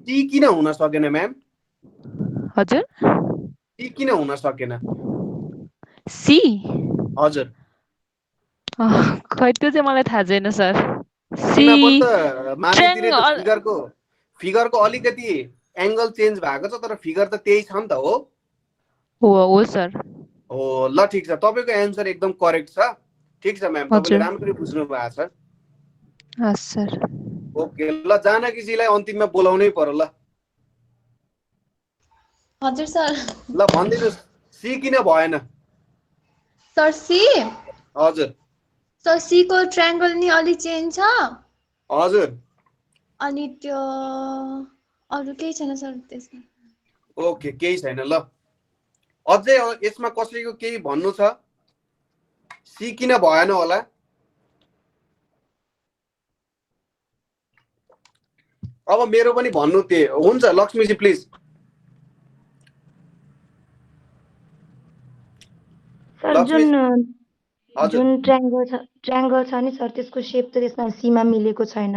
टी किन हुन सकेन म्याम हजुर टी किन हुन सकेन सी हजुर खै त्यो चाहिँ मलाई थाहा छैन सर सी फिगरको अलिकति एंगल चेन्ज भएको छ तर फिगर त त्यही छ नि त हो सर हो ल ठीक छ तपाईको एन्सर एकदम करेक्ट छ ठीक छ म्याम तपाईले राम्ररी बुझ्नु भएको छ हस् सर ओके ल जानकीजीलाई अन्तिममा बोलाउनै पर्यो ल हजुर सर ल भनिदिनुहोस् सी किन भएन सर सी हजुर सर सी को ट्रायंगल नि अलि चेन्ज छ हजुर अनि त्यो अरु केही छैन सर त्यसमा ओके केही छैन ल अझै यसमा कसैको केही भन्नु छ सी किन भएन होला अब मेरो पनि भन्नु त्यही हुन्छ लक्ष्मीजी प्लिज सर जुन ट्रायंगल छ नि सर त्यसको शेप त त्यसमा सीमा मिलेको छैन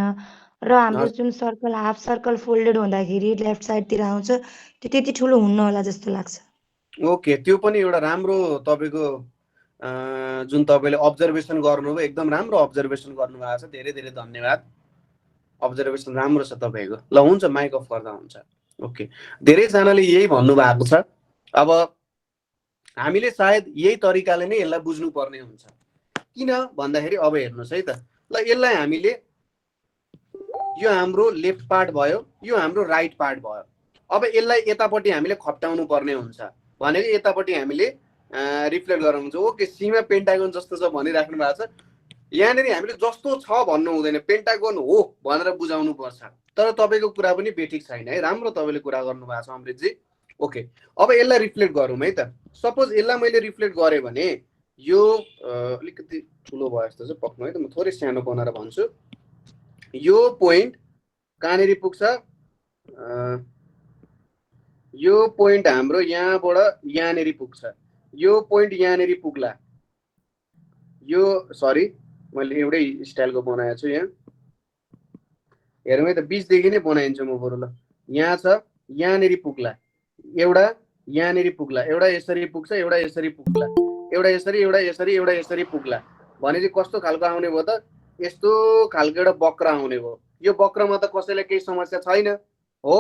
र हाम्रो जुन सर्कल हाफ सर्कल फोल्डेड हुँदाखेरि लेफ्ट साइडतिर आउँछ त्यो त्यति ठुलो हुन्न होला जस्तो लाग्छ ओके त्यो पनि एउटा राम्रो तपाईको जुन तपाईले अब्जर्भेसन गर्नुभयो एकदम राम्रो अब्जर्भेसन गर्नुभएको छ धेरै धेरै धन्यवाद अब्जर्भेसन राम्रो छ तपाईको ल हुन्छ माइक अफ गर्दा हुन्छ ओके धेरै जनाले यही भन्नु भएको छ अब हामीले सायद यही तरिकाले नै यसलाई बुझ्नु पर्ने हुन्छ किन भन्दाखेरि अब हेर्नुस् है त ल यसलाई हामीले यो हाम्रो लेफ्ट पार्ट भयो यो हाम्रो राइट पार्ट भयो अब यसलाई यतापट्टि हामीले खप्टाउनु पर्ने हुन्छ भनेको यतापट्टि हामीले रिफ्लेक्ट गराउनु हुन्छ ओके सीमा पेन्टागन जस्तो छ भनिराख्नु भएको छ यहाँनिर हामीले जस्तो छ भन्नु हुँदैन पेन्टागन हो भनेर बुझाउनु पर्छ तर तपाईको कुरा पनि बेठिक छैन है राम्रो तपाईले कुरा गर्नु भएको छ अमृतजी ओके अब यसलाई रिफ्लेक्ट गरौँ है त सपोज यसलाई मैले रिफ्लेक्ट गरे भने यो अलिकति ठुलो भयो जस्तो चाहिँ पक्नु है त म थोरै सानो बनाएर भन्छु यो पोइन्ट कहाँनिर पुग्छ यो पोइन्ट हाम्रो यहाँबाट यहाँनिर पुग्छ यो पोइन्ट यहाँनिर पुग्ला यो सरी मैले एउटै स्टाइलको बनाएको छु यहाँ हेरौँ है त बीचदेखि नै बनाइन्छ म बरु ल यहाँ छ यहाँनिर पुग्ला एउटा यहाँनिर पुग्ला एउटा यसरी पुग्छ एउटा यसरी पुग्ला एउटा यसरी एउटा यसरी एउटा यसरी पुग्ला भनेपछि कस्तो खालको आउने भयो त यस्तो खालको एउटा वक्र आउने भयो यो वक्रमा त कसैलाई केही समस्या छैन हो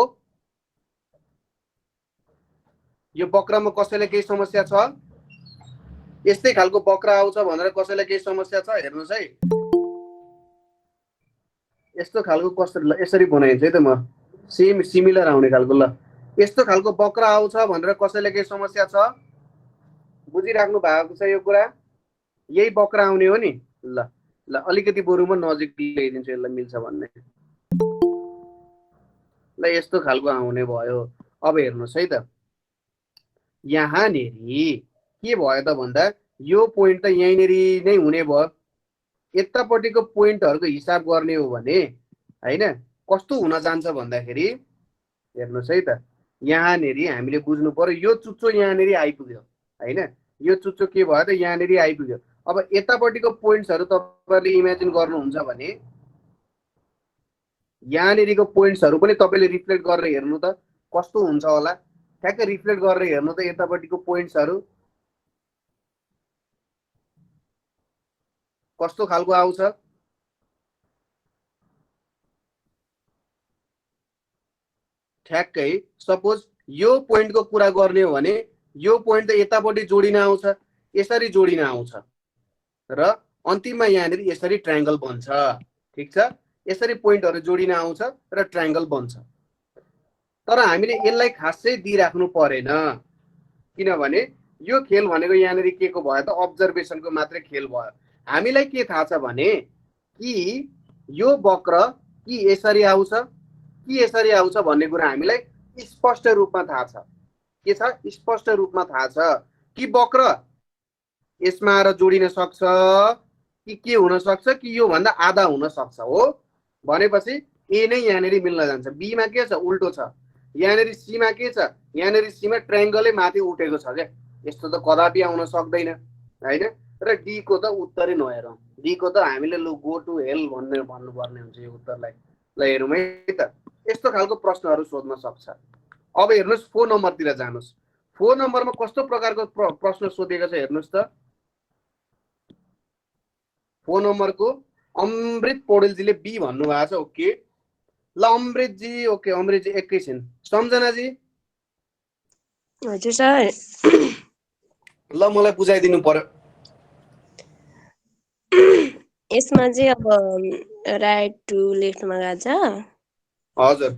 यो वक्रमा कसैलाई केही समस्या छ यस्तै खालको वक्र आउँछ भनेर कसैलाई केही समस्या छ हेर्नुस् है यस्तो खालको कसरी यसरी बनाइन्छ है त म सेम सिमिलर आउने खालको ल यस्तो खालको वक्र आउँछ भनेर कसैलाई केही समस्या छ बुझिराख्नु भएको छ यो कुरा यही वक्र आउने हो नि ल ल अलिकति बरु म नजिक ल्याइदिन्छु यसलाई मिल्छ भन्ने ल यस्तो खालको आउने भयो अब हेर्नुस् है त यहाँनेरि के भयो त भन्दा यो पोइन्ट त यहीँनेर नै हुने भयो यतापट्टिको पोइन्टहरूको हिसाब गर्ने हो भने हैन कस्तो हुन जान्छ भन्दाखेरि हेर्नुस् है त यहाँनेरि हामीले बुझ्नु पर्यो यो चुच्चो यहाँनेरि आइपुग्यो हैन यो चुच्चो के भयो त यहाँनेरि आइपुग्यो अब यतापट्टिको पोइन्ट्सहरू तपाईहरुले इमेजिन गर्नुहुन्छ भने यहाँनेरिको पोइन्ट्सहरू पनि तपाईले रिफ्लेक्ट गरेर हेर्नु त कस्तो हुन्छ होला ठ्याक्कै रिफ्लेक्ट गरेर हेर्नु त यतापट्टिको पोइन्ट्सहरू कस्तो खालको आउँछ ठ्याक्कै सपोज यो पोइन्टको कुरा गर्ने हो भने यो पोइन्ट त यतापट्टि जोडिन आउँछ यसरी जोडिन आउँछ र अन्तिममा यहाँनिर यसरी ट्रायंगल बन्छ ठीक छ यसरी पोइन्टहरू जोडिन आउँछ र ट्रायंगल बन्छ तर हामीले यसलाई खासै दिइराख्नु परेन किनभने यो खेल भनेको यहाँनिर के को भयो त अब्जर्भेसनको मात्रै खेल भयो हामीलाई के थाहा छ भने कि यो वक्र कि यसरी आउँछ कि यसरी आउँछ भन्ने कुरा हामीलाई स्पष्ट रूपमा थाहा छ के छ स्पष्ट रूपमा थाहा छ कि वक्र यसमा आएर जोडिन सक्छ कि के हुन सक्छ कि यो भन्दा आधा हुन सक्छ हो भनेपछि ए नै यहाँनिर मिल्न जान्छ बी मा के छ उल्टो छ यहाँनिर सी मा के छ यहाँनिर सी मा ट्रायंगलै माथि उठेको छ के यस्तो त कदापि आउन सक्दैन हैन र डी को त उत्तरै नहेरौं डी को त हामीले लु गो टु हेल भन्नुपर्ने हुन्छ यो उत्तरलाई ल हेरौँ है त यस्तो खालको प्रश्नहरू सोध्न सक्छ अब हेर्नुस् 4 नम्बरतिर जानुस् 4 नम्बरमा कस्तो प्रकारको प्रश्न सोधेको छ हेर्नुस् त 4 नम्बरको अमृत पौडेलजीले बी भन्नु भएको छ ओके ल अमृतजी ओके अमृतजी एकैछिन सम्झनाजी हजुर सर ल मलाई बुझाइदिनु पर्यो यसमा चाहिँ अब राइट टु लेफ्टमा गएको छ हजुर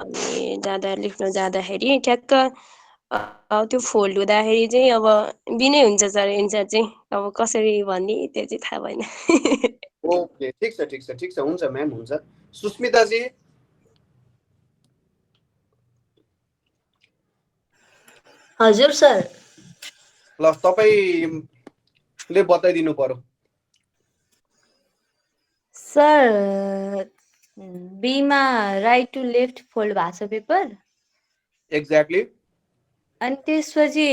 अनि जाँदा लेफ्टमा जाँदाखेरि ठ्याक्क त्यो फोल्ड हुँदाखेरि चाहिँ अब बी नै हुन्छ सर एन्सर चाहिँ अब कसरी भन्ने त्यो चाहिँ थाहा भएन ओके ठिक छ हुन्छ म्याम हुन्छ सुस्मिताजी हजुर सर ल तपाईले बताइदिनु पर्यो सर बीमा राइट टु लेफ्ट फोल्ड भएको छ पेपर एक्ज्याक्टली अनि त्यसपछि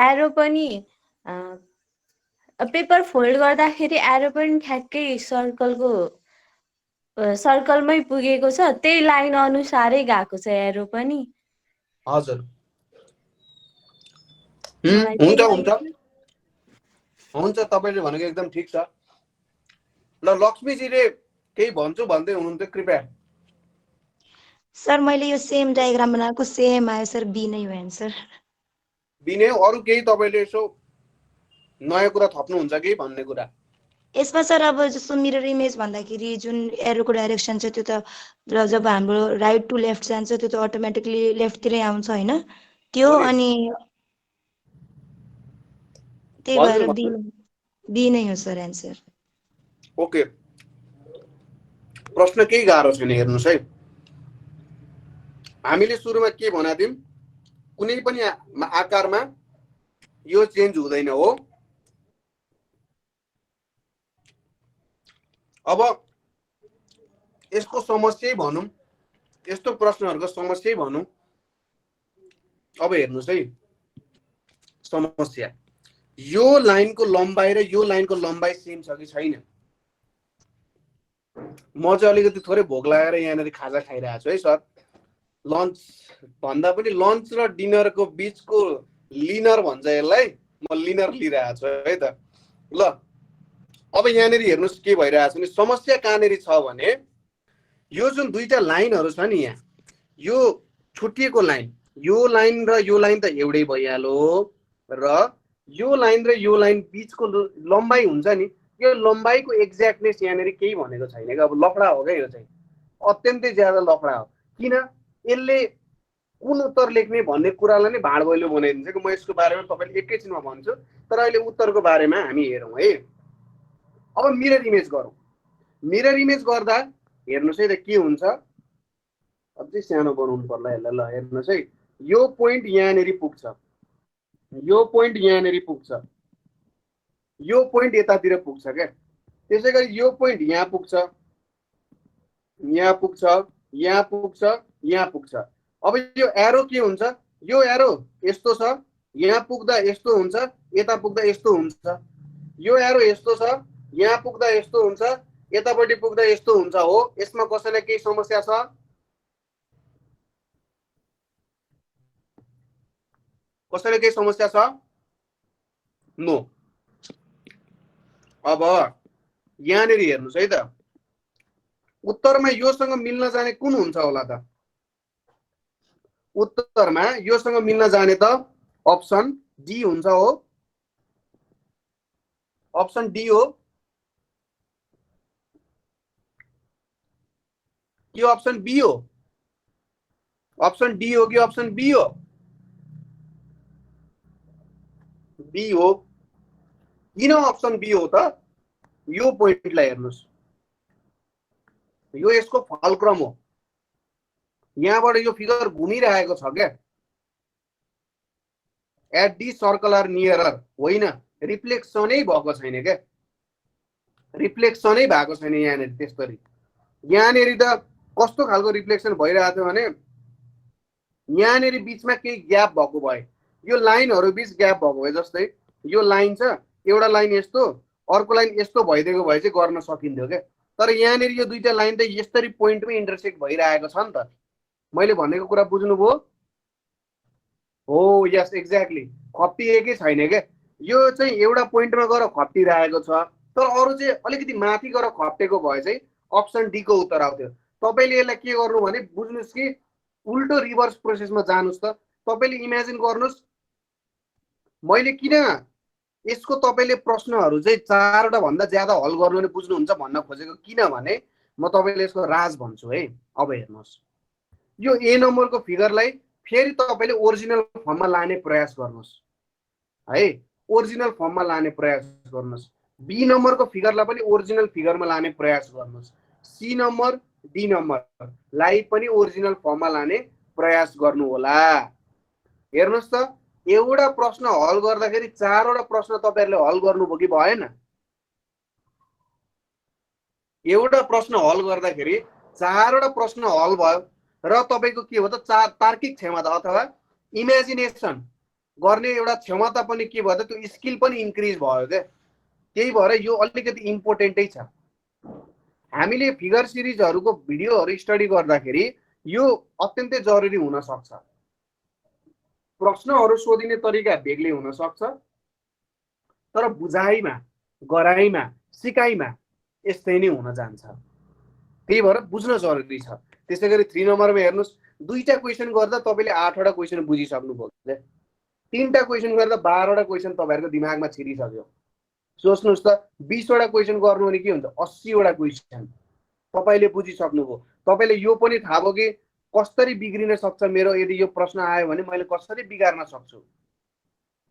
एरो पनि पेपर फोल्ड गर्दाखेरि एरो पनि ठ्याक्कै सर्कलमै पुगेको छ त्यही लाइन अनुसारै गएको छ एरो पनि हजुर मलाई हुन्छ त्यही हुन्छ हुन्छ तपाईले भनेको एकदम ठिक छ ल लक्ष्मीजीले केही भन्छु भन्दै हुनुहुन्थ्यो कृपया सर मैले यो सेम डायग्राम बनाएको सेम आयो सर बी नै हो एन्सर बिने अरु केही तपाईले यसो नयाँ कुरा थप्नुहुन्छ कि भन्ने कुरा यसमा सर अब जस्तो मिरर इमेज भन्दाखेरि जुन एरोको डाइरेक्सन छ त्यो त जब हाम्रो राइट टु लेफ्ट जान्छ त्यो त अटोमेटिकली लेफ्टतिरै आउँछ हैन त्यो अनि त्यही भएर बी नै हो सर एन्सर ओके प्रश्न केही गाह्रो छैन हेर्नुस् है हामीले सुरुमा के भनेका थियौं कुनै पनि आकारमा यो चेन्ज हुँदैन हो अब यसको समस्या भनौं यस्तो प्रश्नहरुको समस्या भनौं अब हेर्नुस् है समस्या यो लाइनको लम्बाई र यो लाइनको लम्बाई सेम छ कि छैन म चाहिँ अलिकति थोरै भोक लागेर यहाँनेरि खाजा खाइरहेको छु है सर लन्च भन्दा पनि लन्च र डिनरको बीचको लिनर भन्छ यसलाई म लिनर लिइरहेको छु है त ल अब यहाँनेरि हेर्नुस् के भइरहेछ भने समस्या कहाँनेरि छ भने यो जुन दुईटा लाइनहरु छ नि यहाँ यो छुटिएको लाइन यो लाइन र यो लाइन त एउटै भइहाल्यो र यो लाइन र यो लाइन बीचको लम्बाई हुन्छ नि यो लम्बाईको एक्ज्याक्टनेस यहाँनेरि केही भनेको छैन कि अब लफडा हो क्या यो चाहिँ अत्यन्तै ज्यादा लफडा हो किन यसले कुन उत्तर लेख्ने भन्ने कुरालाई नै भाडभैलो बनाइदिन्छ कि म यसको बारेमा तपाईले एकैछिनमा भन्छु तर अहिले उत्तरको बारेमा हामी हेरौं है अब मिरर इमेज गरौं मिरर इमेज गर्दा हेर्नुस् है त के हुन्छ अझै सानो बनाउनु पर्ला यसलाई ल हेर्नुस् है यो पोइन्ट यहाँनेरि पुग्छ यो पोइन्ट यहाँनेरि पुग्छ यो पोइन्ट यतातिर पुग्छ के त्यसैगरी यो पोइन्ट यहाँ पुग्छ यहाँ पुग्छ यहाँ पुग्छ यहाँ पुग्छ अब यो एरो के हुन्छ यो एरो यस्तो छ यहाँ पुग्दा यस्तो हुन्छ यता पुग्दा यस्तो हुन्छ यो एरो यस्तो छ यहाँ पुग्दा यस्तो हुन्छ यतापट्टि पुग्दा यस्तो हुन्छ हो यसमा कसैलाई केही समस्या छ कसैलाई केही समस्या छ नो अब यहाँनेरि हेर्नुस् है त उत्तरमा योसँग मिल्न जाने कुन हुन्छ होला त उत्तरमा योसँग मिल्न जाने त अप्सन डी हुन्छ हो अप्सन डी हो कि अप्सन बी हो अप्सन डी हो कि अप्सन बी हो बी हो किन अप्सन बी हो त यो पोइन्टलाई हेर्नुस् यो यसको फलक्रम हो यहाँबाट यो फिगर घुमिरहेको छ क्या at the circle are nearer होइन रिफ्लेक्सनै भएको छैन क्या रिफ्लेक्सनै भएको छैन यहाँनेरि त्यसरी यहाँनेरि त कस्तो खालको रिफ्लेक्सन भइरहेको थियो भने यहाँनेरि बीचमा केही ग्याप भएको भए यो लाइनहरु बीच ग्याप भएको भए जस्तै यो लाइन छ एउटा लाइन यस्तो अर्को लाइन यस्तो भइदिएको भए चाहिँ गर्न सकिन्थ्यो क्या तर यहाँनेरि यो दुईटा लाइन त यसरी पोइन्टमै इन्टरसेक्ट भइरहेको छ नि त मैले भनेको कुरा बुझ्नुभयो हो यस एक्ज्याक्टली खप्टिएकै छैन क्या यो चाहिँ एउटा पोइन्टमा गएर खप्टिरहेको छ तर अरु चाहिँ अलिकति माथि गएर खप्टेको भए चाहिँ अप्सन डी को उत्तर आउँथ्यो तपाईले यसलाई के गर्नु भने बुझ्नुस् कि उल्टो रिभर्स प्रोसेसमा जानुस् त तपाईले इमेजिन गर्नुस् मैले किन यसको तपाईँले प्रश्नहरू चाहिँ 4वटा भन्दा ज्यादा हल गर्नु नै बुझ्नुहुन्छ भन्न खोजेको, किनभने म तपाईँले यसको राज भन्छु है। अब हेर्नुहोस्, यो ए नम्बरको फिगरलाई फेरि तपाईँले ओरिजिनल फर्ममा लाने प्रयास गर्नुहोस् है, ओरिजिनल फर्ममा लाने प्रयास गर्नुहोस्। बी नम्बरको फिगरलाई पनि ओरिजिनल फिगरमा लाने प्रयास गर्नुहोस्। सी नम्बर डी नम्बरलाई पनि ओरिजिनल फर्ममा लाने प्रयास गर्नु होला। हेर्नुहोस् त, एउटा प्रश्न हल गर्दाखेरि 4वटा प्रश्न तपाईँहरूले हल गर्नुभयो कि भएन? एउटा प्रश्न हल गर्दाखेरि 4वटा प्रश्न हल भयो र तपाईँको के हो त तार्किक क्षमता अथवा इमेजिनेसन गर्ने एउटा क्षमता पनि के भयो त, त्यो स्किल पनि इन्क्रिज भयो क्या। त्यही भएर यो अलिकति इम्पोर्टेन्टै छ। हामीले फिगर सिरिजहरूको भिडियोहरू स्टडी गर्दाखेरि यो अत्यन्तै जरुरी हुन सक्छ। प्रश्नहरू सोधिने तरिका बेग्लै हुन सक्छ, तर बुझाइमा, गराइमा, सिकाइमा यस्तै नै हुन जान्छ। त्यही भएर बुझ्न जरुरी छ। त्यसै गरी 3 नम्बरमा हेर्नुहोस्, 2टा क्वेसन गर्दा तपाईँले 8वटा क्वेसन बुझिसक्नुभयो। 3टा क्वेसन गर्दा 12वटा क्वेसन तपाईँहरूको दिमागमा छिरिसक्यो। सोच्नुहोस् त, 20वटा क्वेसन गर्नु भने के हुन्छ? 80वटा क्वेसन तपाईँले बुझिसक्नुभयो। तपाईँले यो पनि थाहा भयो कि कसरी बिग्रिन सक्छ मेरो, यदि यो प्रश्न आयो भने मैले कसरी बिगार्न सक्छु।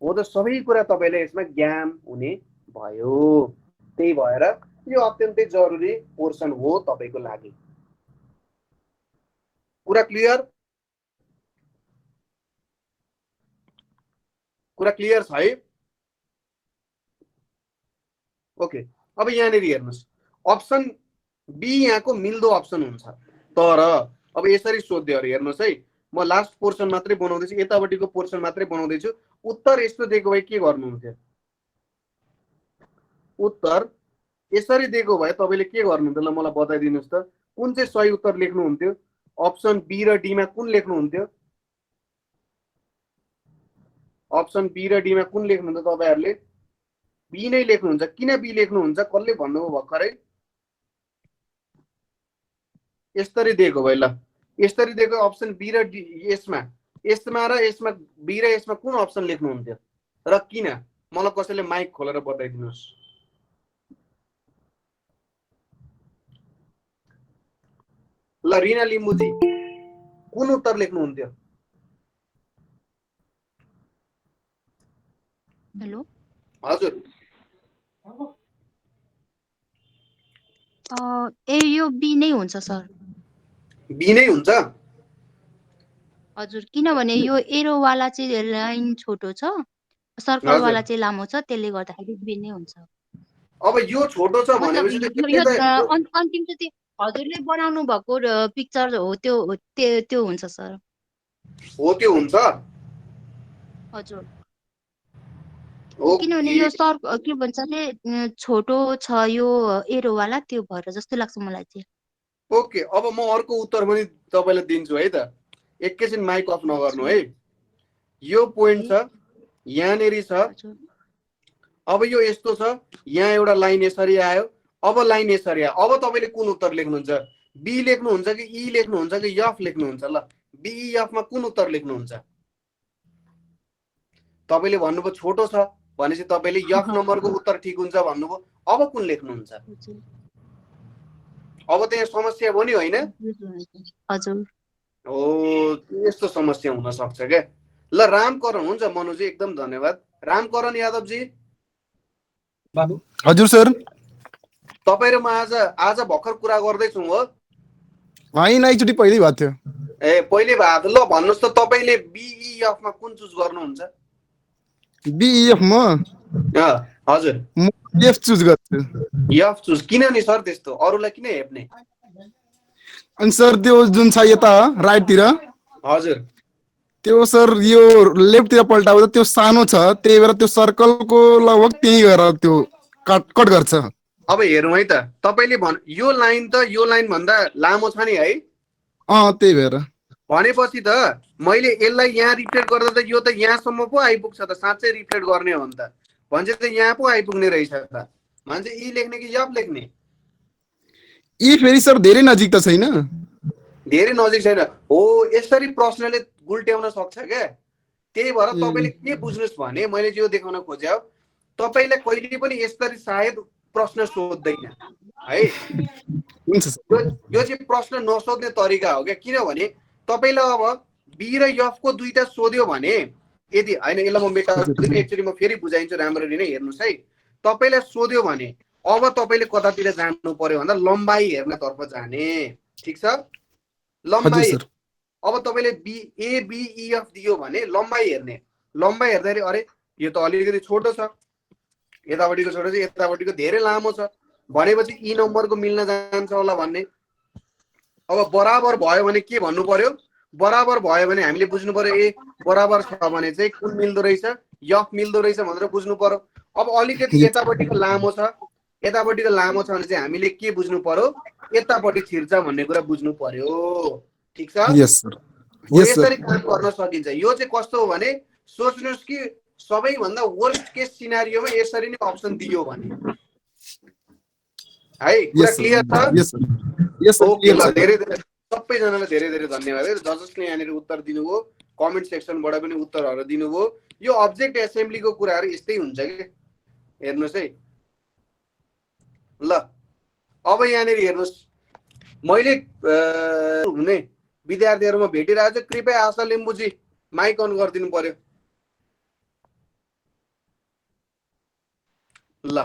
हो त, सबै कुरा तपाईँले यसमा ज्ञान हुने भयो। त्यही भएर यो अत्यन्तै जरुरी पोर्सन हो तपाईँको लागि। कुरा क्लियर? कुरा क्लियर छ है? ओके, अब यहाँनिर हेर्नुहोस्, अप्सन बी यहाँको मिल्दो अप्सन हुन्छ, तर अब यसरी सोध्यो अरे। हेर्नुहोस् है, म लास्ट पोर्सन मात्रै बनाउँदैछु, यतापट्टिको पोर्सन मात्रै बनाउँदैछु। उत्तर यस्तो दिएको भए के गर्नुहुन्थ्यो? उत्तर यसरी दिएको भए तपाईँले के गर्नुहुन्थ्यो ल मलाई बताइदिनुहोस् त। कुन चाहिँ सही उत्तर लेख्नुहुन्थ्यो? अप्सन बी र डीमा कुन लेख्नुहुन्थ्यो? अप्सन बी र डीमा कुन लेख्नुहुन्छ तपाईँहरूले? बी नै लेख्नुहुन्छ। किन बी लेख्नुहुन्छ? कसले भन्नुभयो भर्खरै? यसरी दिएको भए, ल यसरी दिएको अप्सन बी र डी, यसमा र यसमा बी र यसमा कुन अप्सन लेख्नुहुन्थ्यो र किन? मलाई कसैले माइक खोलेर बताइदिनुहोस्। ल रिना लिम्बुजी, कुन उत्तर लेख्नुहुन्थ्यो? हेलो हजुर, यो बी नै हुन्छ सर। बी नै हुन्छ? हजुर, किनभने यो एरोवाला चाहिँ लाइन छोटो छ, सर्कलवाला चाहिँ लामो छ, त्यसले गर्दाखेरि बी नै हुन्छ। अब यो छोटो छ भनेपछि मतलब यो अन्तिम चाहिँ हजुरले बनाउनु भएको पिक्चर हो, त्यो हुन्छ सर। हो, त्यो हुन्छ। हजुर, किनभने यो के भन्छ अरे छोटो छ यो एरोवाला, त्यो भएर जस्तो लाग्छ मलाई चाहिँ। ओके, अब म अर्को उत्तर पनि तपाईँलाई दिन्छु है त। एकैछिन माइक अफ नगर्नु है। यो पोइन्ट छ, यहाँनिर छ। अब यो यस्तो छ, यहाँ एउटा लाइन यसरी आयो, अब लाइन यसरी आयो। अब तपाईँले कुन उत्तर लेख्नुहुन्छ? बी लेख्नुहुन्छ कि ई लेख्नुहुन्छ कि एफ लेख्नुहुन्छ? ल बीईएफमा कुन उत्तर लेख्नुहुन्छ? तपाईँले भन्नुभयो छोटो छ भनेपछि तपाईँले एफ नम्बरको उत्तर ठिक हुन्छ भन्नुभयो। अब कुन लेख्नुहुन्छ? अब त यहाँ समस्या भयो नि, होइन? हजुर, हो, यस्तो समस्या हुन सक्छ क्या। ल रामकरण, हुन्छ मनुजी, एकदम धन्यवाद। रामकरण यादवजी। हजुर सर। तपाईँ र म आज भर्खर कुरा गर्दैछौँ हो? होइन, एकचोटि पहिल्यै भएको थियो। ए, पहिले भएको। ल भन्नुहोस् त, तपाईँले बीईएफमा कुन चुज गर्नुहुन्छ? बीईएफ म? हजुर, म एफ चुज गर्छु। एफ चुज किन नि सर? त्यस्तो अरूलाई किन हेप्ने? अनि सर त्यो जुन छ यता राइटतिर, हजुर, त्यो सर यो लेफ्टतिर पल्टाउँदा त्यो सानो छ, त्यही भएर त्यो सर्कलको लगभग त्यही गरेर त्यो कट गर्छ। अब हेरौँ है त, तपाईँले यो लाइन त यो लाइन भन्दा लामो छ नि है? त्यही भएर भनेपछि त मैले यसलाई यहाँ रिफ्लेक्ट गर्दा त यो त यहाँसम्म पो आइपुग्छ त। साँच्चै रिफ्लेक्ट गर्ने हो भने त भन्छ त यहाँ पो आइपुग्ने रहेछ त। मान्छे ई लेख्ने कि एफ लेख्ने? ई फेरि सर धेरै नजिक त छैन? धेरै नजिक छैन हो। यसरी प्रश्नले गुल्ट्याउन सक्छ क्या। त्यही भएर तपाईँले के बुझ्नुहोस् भने, मैले यो देखाउन खोजेँ, तपाईलाई कहिले पनि यसरी सायद प्रश्न सोध्दैन है। यो चाहिँ प्रश्न नसोध्ने तरिका हो क्या, किनभने तपाईलाई अब बी र एफ को दुईटा सोध्यो भने यदि हैन, यसलाई म एक्चुअली म फेरि बुझाइन्छु राम्ररी नै हेर्नुस् है। तपाईलाई सोध्यो भने अब तपाईले कतातिर जानु पर्यो भन्दा लम्बाइ हेर्नतर्फ जाने, ठीक छ? लम्बाइ अब तपाईले ए बी ई एफ दियो भने लम्बाइ हेर्ने, लम्बाइ हेर्दाखेरि अरे यो त अलिकति छोटो छ, यतापट्टिको छोटो छ, यतापट्टिको धेरै लामो छ भनेपछि ई नम्बरको मिल्न जान्छ होला भन्ने। अब बराबर भयो भने के भन्नु पर्यो? बराबर भयो भने हामीले बुझ्नु पर्यो ए बराबर छ भने चाहिँ कुन मिल्दो रहेछ, एफ मिल्दो रहेछ भनेर बुझ्नु पर्यो। अब अलिकति यतापट्टिको लामो छ, यतापट्टिको लामो छ भने चाहिँ हामीले के बुझ्नु पर्यो? यतापट्टि छिर्छ भन्ने कुरा बुझ्नु पर्यो, ठीक छ? यसरी काम गर्न सकिन्छ। यो चाहिँ कस्तो हो भने सोच्नुस् कि सबैभन्दा वर्स्ट केस सिनारियोमा यसरी नै अप्सन दियो भने है, कुरा क्लियर छ? ओके ल, धेरै धेरै सबैजनालाई धेरै धेरै धन्यवाद है जसले यहाँनिर उत्तर दिनुभयो, कमेन्ट सेक्सनबाट पनि उत्तरहरू दिनुभयो। यो अब्जेक्ट एसेम्ब्लीको कुराहरू यस्तै हुन्छ कि, हेर्नुहोस् है ल। अब यहाँनिर हेर्नुहोस्, मैले हुने विद्यार्थीहरूमा भेटिरहेको छु, कृपया आशा लिम्बुजी माइक अन गरिदिनु पर्यो ल।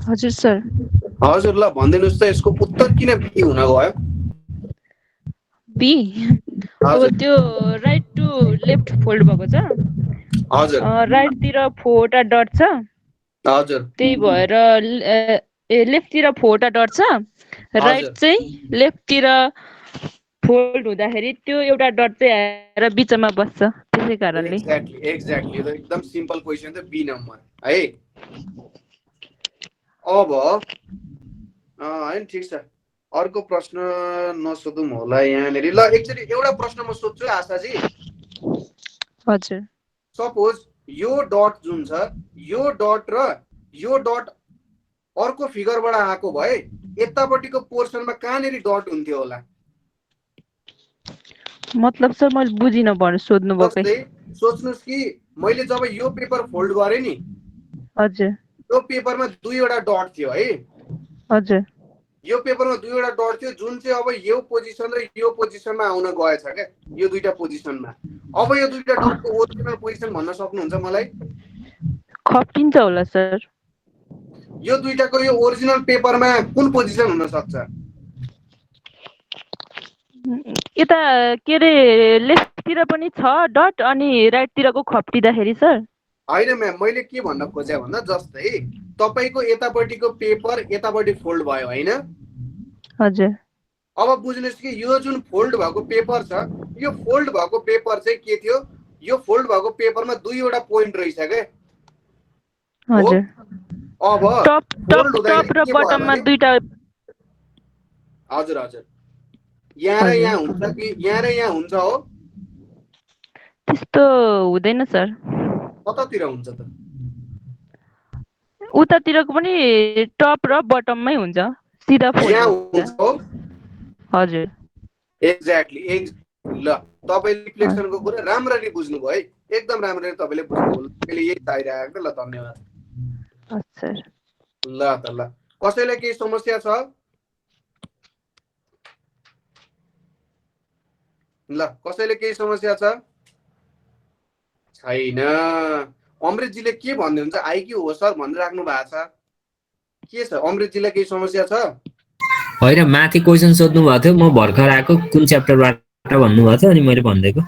हजुर सर। हजुर ल, भनिदिनुहोस् त यसको उत्तर किन बी हुन गयो? बी अब त्यो राइट टु लेफ्ट फोल्ड भएको छ। हजुर। राइटतिर 4वटा डट छ। हजुर। त्यही भएर लेफ्टतिर 4वटा डट छ, राइट चाहिँ लेफ्टतिर फोल्ड हुँदाखेरि त्यो एउटा डट चाहिँ आएर बिचमा बस्छ, त्यसै कारणले। एक्ज्याक्टली एकदम सिम्पल क्वेसन त बी नम्बर है। अब हैन, ठिक छ, अर्को प्रश्न नसोधौँ होला यहाँनिर ल। एक्चुअली एउटा प्रश्न म सोध्छु आशाजी। हजुर। सपोज यो डट जुन छ, यो डट र यो डट अर्को फिगरबाट आएको भए यतापट्टिको पोर्सनमा कहाँनिर डट हुन्थ्यो होला? मतलब सर मैले बुझिन भन्नु सोध्नु भएकै। सोच्नुस् कि मैले जब यो पेपर फोल्ड गरे नि, हजुर, यो पेपरमा दुईवटा डट थियो है। हजुर। यो पेपरमा दुईवटा डट थियो जुन चाहिँ अब यो पोजिसन र यो पोजिसनमा आउन गएछ क्या, यो दुईटा पोजिसनमा। अब यो दुईटा डटको ओरिजिनल पोजिसन भन्न सक्नुहुन्छ मलाई? खप्टिन्छ होला सर। यो दुईटाको यो ओरिजिनल पेपरमा कुन पोजिसन हुन सक्छ? यता के अरे लेफ्टतिर पनि छ डट अनि राइटतिरको खप्टिँदाखेरि सर? होइन म्याम, मैले के भन्न खोजेँ भन्दा जस्तै तपाईको यतापट्टिको पेपर यतापट्टि फोल्ड भयो होइन? हजुर। अब बुझ्नुहोस् कि यो जुन फोल्ड भएको पेपर छ, यो फोल्ड भएको पेपर चाहिँ के थियो? यो फोल्ड भएको पेपरमा दुईवटा पोइन्ट रहेछ क्या। हजुर। अब टप र बटममा दुईटा। हजुर हजुर। यहाँ र यहाँ हुन्छ कि यहाँ र यहाँ हुन्छ हो? त्यस्तो हुँदैन सर। कतातिर हुन्छ त? उतातिरको पनि टप र बटममै हुन्छ, सिधा फोल्ड हुन्छ हो? हजुर। एक्ज्याक्टली ल, तपाईले रिफ्लेक्सनको कुरा राम्ररी बुझ्नुभयो है, एकदम राम्ररी तपाईले बुझ्नुभयो। मैले यही चाहिरहेको थिएँ ल, धन्यवाद। हजुर। ल त ल, कसैलाई केही समस्या छ? ल, कसैले केही समस्या छ? छैन। अमृतजीले के भन्नुहुन्छ? आइक्यू हो सर भनिराख्नु भएको छ, के छ अमृतजीलाई केही समस्या छ? होइन, माथि क्वेसन सोध्नु भएको थियो, म भर्खर आएको कुन च्याप्टरबाट भन्नुभएको थियो अनि मैले भनिदिएको।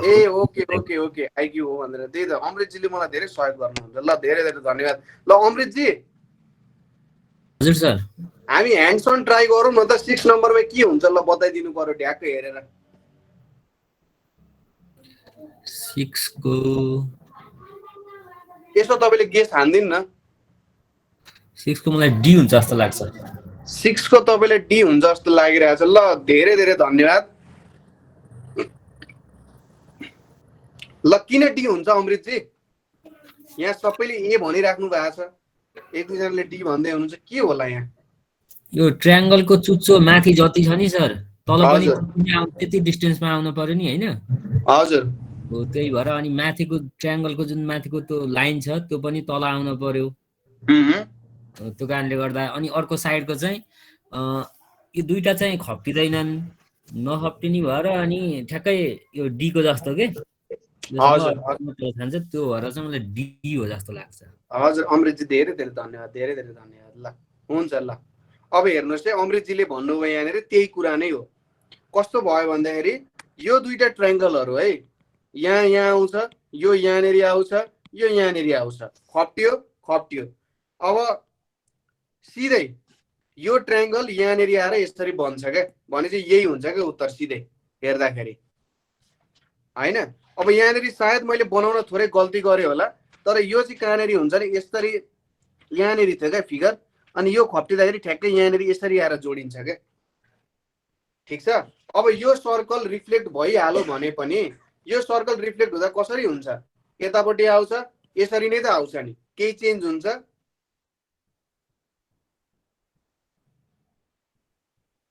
ए ओके ओके ओके, आइक्यू हो भनेर। त्यही त अमृतजीले मलाई धेरै सहयोग गर्नुहुन्छ। ल धेरै धेरै धन्यवाद। ल अमृतजी। हजुर सर। हामी ह्यान्ड्स अन ट्राई गरौँ न त, 6 नम्बरमा के हुन्छ ल बताइदिनु पर्यो ढ्याक्कै हेरेर। 6 को यसो तपाईले गेस हान्दिन न? 6 को मलाई डी हुन्छ जस्तो लाग्छ। 6 को तपाईले डी हुन्छ जस्तो लागिरहेछ। ल धेरै धेरै धन्यवाद। ल किन डी हुन्छ अमृतजी? यहाँ सबैले ए भनिराख्नु भएको छ, एक दुईजनाले डी भन्दै हुनुहुन्छ, के होला यहाँ? यो ट्रायंगलको चुच्चो माथि जति छ नि सर, तल पनि त्यति डिस्टेन्समा आउनु पर्यो नि हैन? हजुर। हो त्यही भएर अनि माथिको ट्रायंगलको जुन माथिको त्यो लाइन छ त्यो पनि तल आउन पर्यो त्यो कारणले गर्दा अनि अर्को साइडको चाहिँ यो दुईटा चाहिँ खप्टिदैनन् नखप्टिने भएर अनि ठ्याक्कै यो डी को जस्तो के खान्छ त्यो भएर चाहिँ मलाई डी हो जस्तो लाग्छ। हजुर अमृतजी धेरै धेरै धन्यवाद ल हुन्छ ल। अब हेर्नुहोस् है अमृतजीले भन्नुभयो यहाँनिर त्यही कुरा नै हो। कस्तो भयो भन्दाखेरि यो दुईटा ट्रायंगलहरू है यहाँ आउँछ यो यहाँनिर आउँछ यो यहाँनिर आउँछ खप्टियो। अब सिधै यो ट्रायंगल यहाँनिर आएर यसरी बन्छ क्या भनेपछि यही हुन्छ क्या उत्तर सिधै हेर्दाखेरि हैन। अब यहाँनिर सायद मैले बनाउन थोरै गल्ती गरेँ होला तर यो चाहिँ कहाँनिर हुन्छ नि यसरी यहाँनिर थियो क्या फिगर अनि यो खप्टिँदाखेरि ठ्याक्कै यहाँनिर यसरी आएर जोडिन्छ क्या ठिक छ। अब यो सर्कल रिफ्लेक्ट भइहाल्यो भने पनि यो सर्कल रिफ्लेक्ट हुँदा कसरी हुन्छ यतापट्टि आउँछ यसरी नै त आउँछ नि केही चेन्ज हुन्छ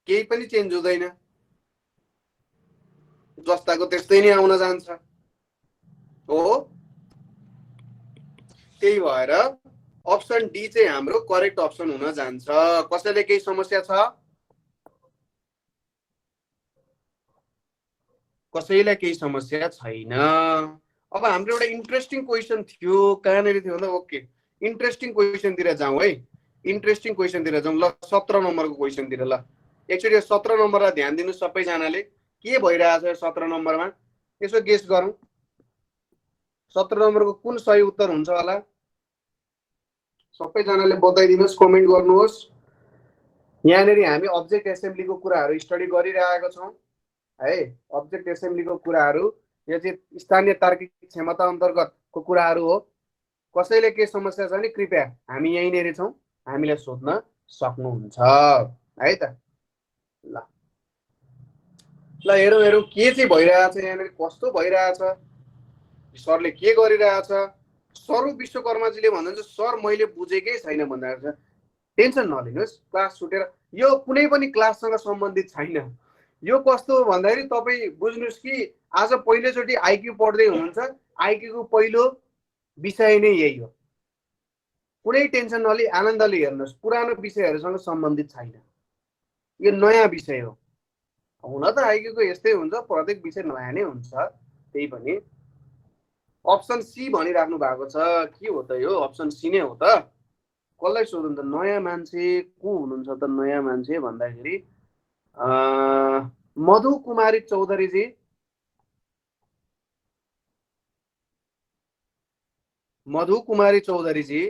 केही पनि चेन्ज हुँदैन जस्ताको त्यस्तै नै आउन जान्छ हो। त्यही भएर अप्सन डी चाहिँ हाम्रो करेक्ट अप्सन हुन जान्छ। कसैले केही समस्या छ कसैलाई केही समस्या छैन। अब हाम्रो एउटा इन्ट्रेस्टिङ क्वेसन थियो कहाँनिर थियो भन्दा ओके इन्ट्रेस्टिङ क्वेसनतिर जाउँ है इन्ट्रेस्टिङ क्वेसनतिर जाउँ ल 17 नम्बरको क्वेसनतिर ल। एकचोटि 17 नम्बरलाई ध्यान दिनु सबैजनाले के भइरहेछ 17 नम्बरमा यसो गेस गरौँ 17 नम्बरको कुन सही उत्तर हुन्छ होला सबैजनाले बताइदिनुहोस् कमेन्ट गर्नुहोस्। यहाँनिर हामी अब्जेक्ट एसेम्ब्लीको कुराहरू स्टडी गरिरहेका छौँ है अब्जेक्ट एसेम्ब्लीको कुराहरू यो चाहिँ स्थानीय तार्किक क्षमता अन्तर्गतको कुराहरू हो। कसैले के समस्या छ भने कृपया हामी यहीँनिर छौँ हामीलाई सोध्न सक्नुहुन्छ है त ल। ल हेरौँ के चाहिँ भइरहेछ यहाँनिर कस्तो भइरहेछ सरले के गरिरहेछ। सर विश्वकर्माजीले भन्नुहुन्छ सर मैले बुझेकै छैन भन्दा टेन्सन नलिनुहोस् क्लास छुटेर यो कुनै पनि क्लाससँग सम्बन्धित छैन। यो कस्तो भन्दाखेरि तपाईँ बुझ्नुहोस् कि आज पहिलोचोटि आइक्यू पढ्दै हुनुहुन्छ आइक्यूको पहिलो विषय नै यही हो। कुनै टेन्सन नलि आनन्दले हेर्नुहोस् पुरानो विषयहरूसँग सम्बन्धित छैन यो नयाँ विषय हो। हुन त आइक्यूको यस्तै हुन्छ प्रत्येक विषय नयाँ नै हुन्छ त्यही पनि अप्सन सी भनिराख्नु भएको छ के हो त यो अप्सन सी नै हो त। कसलाई सोध्नु त नयाँ मान्छे को हुनुहुन्छ त नयाँ मान्छे भन्दाखेरि मधु कुमारी चौधरीजी मधु कुमारी चौधरीजी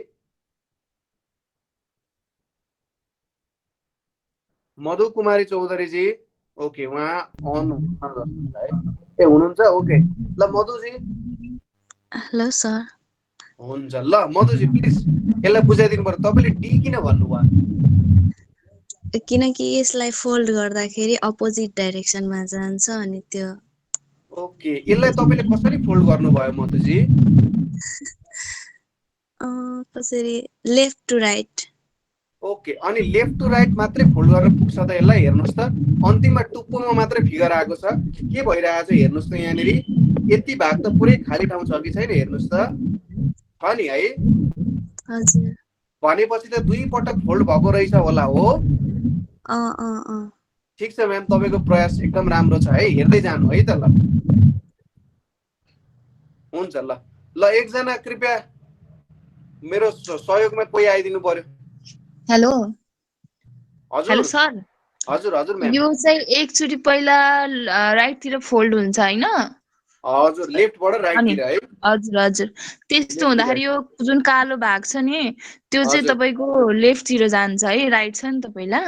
मधु कुमारी चौधरीजी ओके उहाँ अन है ए हुनुहुन्छ ओके ल मधुजी हेलो सर हुन्छ ल मधुजी प्लिज यसलाई बुझाइदिनु पर्यो तपाईँले डी किन भन्नुभयो किनकि यसलाई फोल्ड गर्दाखेरि अपोजिट डाइरेक्सनमा जान्छ अनि त्यो ओके यसलाई तपाईँले कसरी फोल्ड गर्नुभयो मधुजी कसरी लेफ्ट टु राइट ओके अनि लेफ्ट टु राइट मात्रै फोल्ड गरेर पुग्छ त यसलाई हेर्नुहोस् त अन्तिममा टुप्पोमा मात्रै फिगर आएको छ के भइरहेछ हेर्नुहोस् त यहाँनिर यति भाग त पुरै खाली ठाउँ छ कि छैन हेर्नुहोस् त छ नि है हजुर भनेपछि त दुई पटक फोल्ड भएको रहेछ होला हो ठिक छ म्याम तपाईँको प्रयास एकदम राम्रो छ है हेर्दै जानु है त ल हुन्छ ल ल एकजना कृपया मेरो सहयोगमा कोही आइदिनु पर्यो। हेलो हजुर हेलो सर हजुर हजुर म्याम यो चाहिँ एकचोटि पहिला राइट तिर फोल्ड हुन्छ हैन हजुर लेफ्टबाट राइट तिर है हजुर हजुर त्यस्तो हुँदाखेरि यो जुन कालो भाग छ नि त्यो चाहिँ हजुर। तपाईको लेफ्ट तिर जान्छ है राइट छ नि त पहिला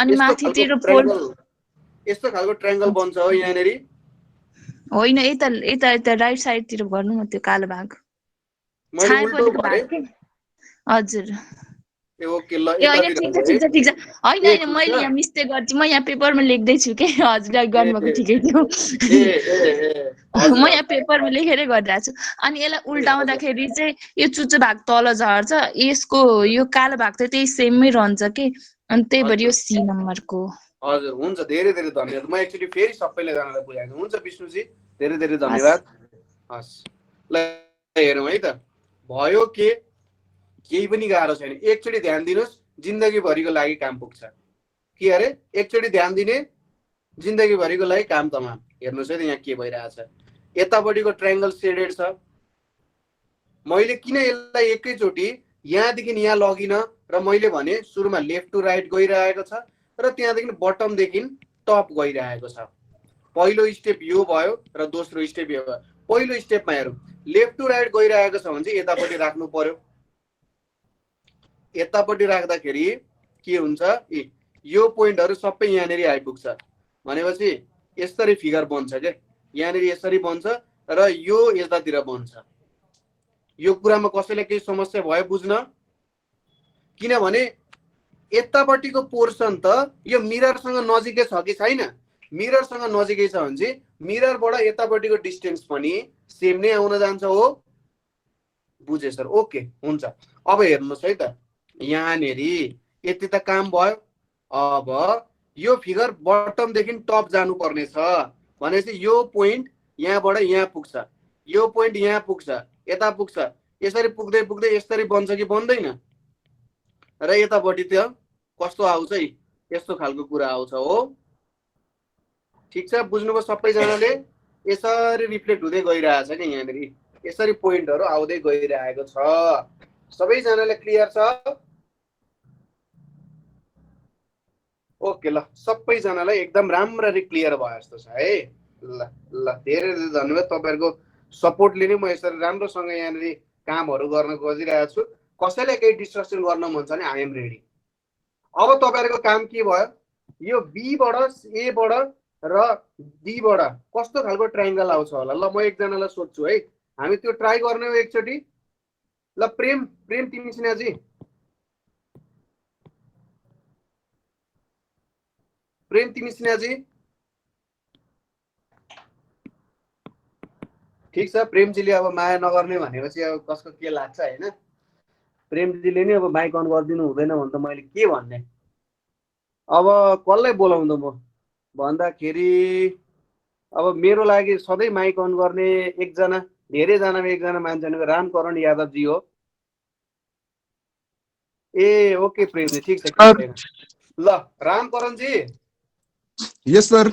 अनि माथितिर फोल्ड यस्तो खालको ट्रायंगल बन्छ हो यहाँनेरि होइन यता यता यता राइट साइड तिर गर्नु न त्यो कालो भाग मैले उल्टो गरे हजुर ए ओके ल ए हैन ठिक छ हैन हैन मैले यहाँ मिस्टेक गर्छु म यहाँ पेपरमा लेख्दै छु के हजुरले गर्नुभएको ठिकै थियो म यहाँ पेपरमा लेखेरै गरिरहेको छु अनि यसलाई उल्टाउँदाखेरि चाहिँ यो चुच्चो भाग तल झर्छ यसको यो कालो भाग चाहिँ त्यही सेममै रहन्छ के अनि त्यही भएर यो सी नम्बरको हजुर हुन्छ धेरै धेरै धन्यवाद म एकचोटि फेरि सबैले जनालाई बुझाइदिन्छु हुन्छ विष्णुजी धेरै धेरै धन्यवाद हस् ल हेरौँ है त भयो के केही पनि गाह्रो छैन एकचोटि ध्यान दिनुहोस् जिन्दगीभरिको लागि काम पुग्छ के अरे एकचोटि ध्यान दिने जिन्दगीभरिको लागि काम तमाम हेर्नुहोस् है त यहाँ के भइरहेछ यतापट्टिको ट्रायंगल सेडेड छ मैले किन यसलाई एकैचोटि यहाँदेखि यहाँ लगिन र मैले भने सुरुमा लेफ्ट टु राइट गइरहेको छ र त्यहाँदेखि बटमदेखि टप गइरहेको छ पहिलो स्टेप यो भयो र दोस्रो स्टेप यो भयो पहिलो स्टेपमा हेरौँ लेफ्ट टु राइट गइरहेको छ भने चाहिँ यतापट्टि राख्नु पर्यो यतापट्टि राख्दाखेरि के हुन्छ यो पोइन्टहरु सबै यहाँनेरि आइपुग्छ भनेपछि यसरी फिगर बन्छ के यहाँनेरि यसरी बन्छ र यो यतातिर बन्छ यो कुरामा कसैलाई केही समस्या भयो बुझ्न किनभने यतापट्टिको पोर्सन त यो मिररसँग नजिकै छ कि छैन मिररसँग नजिकै छ भने चाहिँ मिररबाट यतापट्टिको डिस्टेन्स पनि सेम नै आउन जान्छ हो बुझे सर ओके हुन्छ अब हेर्नुस् है त यहाँनेरि यति त काम भयो अब यो फिगर बटम देखि टप जानु पर्ने छ भनेपछि यो पोइन्ट यहाँबाट यहाँ पुग्छ यो पोइन्ट यहाँ पुग्छ यता पुग्छ यसरी पुग्दै पुग्दै यसरी बन्छ कि बन्दैन र यतापट्टि त कस्तो आउँछ है यस्तो खालको कुरा आउँछ हो ठीक छ बुझ्नुभयो सबैजनाले यसरी रिफ्लेक्ट हुँदै गइरहेछ के यहाँनेरि यसरी पोइन्टहरु आउँदै गइरहेको छ सबैजनाले क्लियर छ ओके ल सबैजनालाई एकदम राम्ररी क्लियर भयो जस्तो छ है ल ल धेरै धेरै धन्यवाद तपाईहरुको सपोर्टले नै म यसरी राम्रोसँग यहाँनेरि कामहरु गर्न खोजिरहेको छु कसैलाई केही डिस्ट्रक्सन गर्न मन छ भने आई एम रेडी अब तपाईहरुको काम के भयो यो बी बाट ए बाट र डी बाट कस्तो खालको ट्रायंगल आउँछ होला ल म एकजनालाई सोध्छु है हामी त्यो ट्राई गर्ने हो एकचोटी ल प्रेम प्रेम तिमी सिन्हाजी प्रेम तिमी सिन्हाजी ठीक छ प्रेमजीले अब माया नगर्ने भनेपछि अब कसको के लाग्छ हैन प्रेमजीले नि अब माइक अन गरिदिनु हुँदैन भने त मैले के भन्ने अब कसलाई बोलाउँदा म भन्दाखेरि अब मेरो लागि सधैँ माइक अन गर्ने एकजना धेरैजनामा एकजना मान्छे भनेको रामकरण यादव जी हो ए ओके प्रेमजी ठीक छ ल रामकरण जी यस सर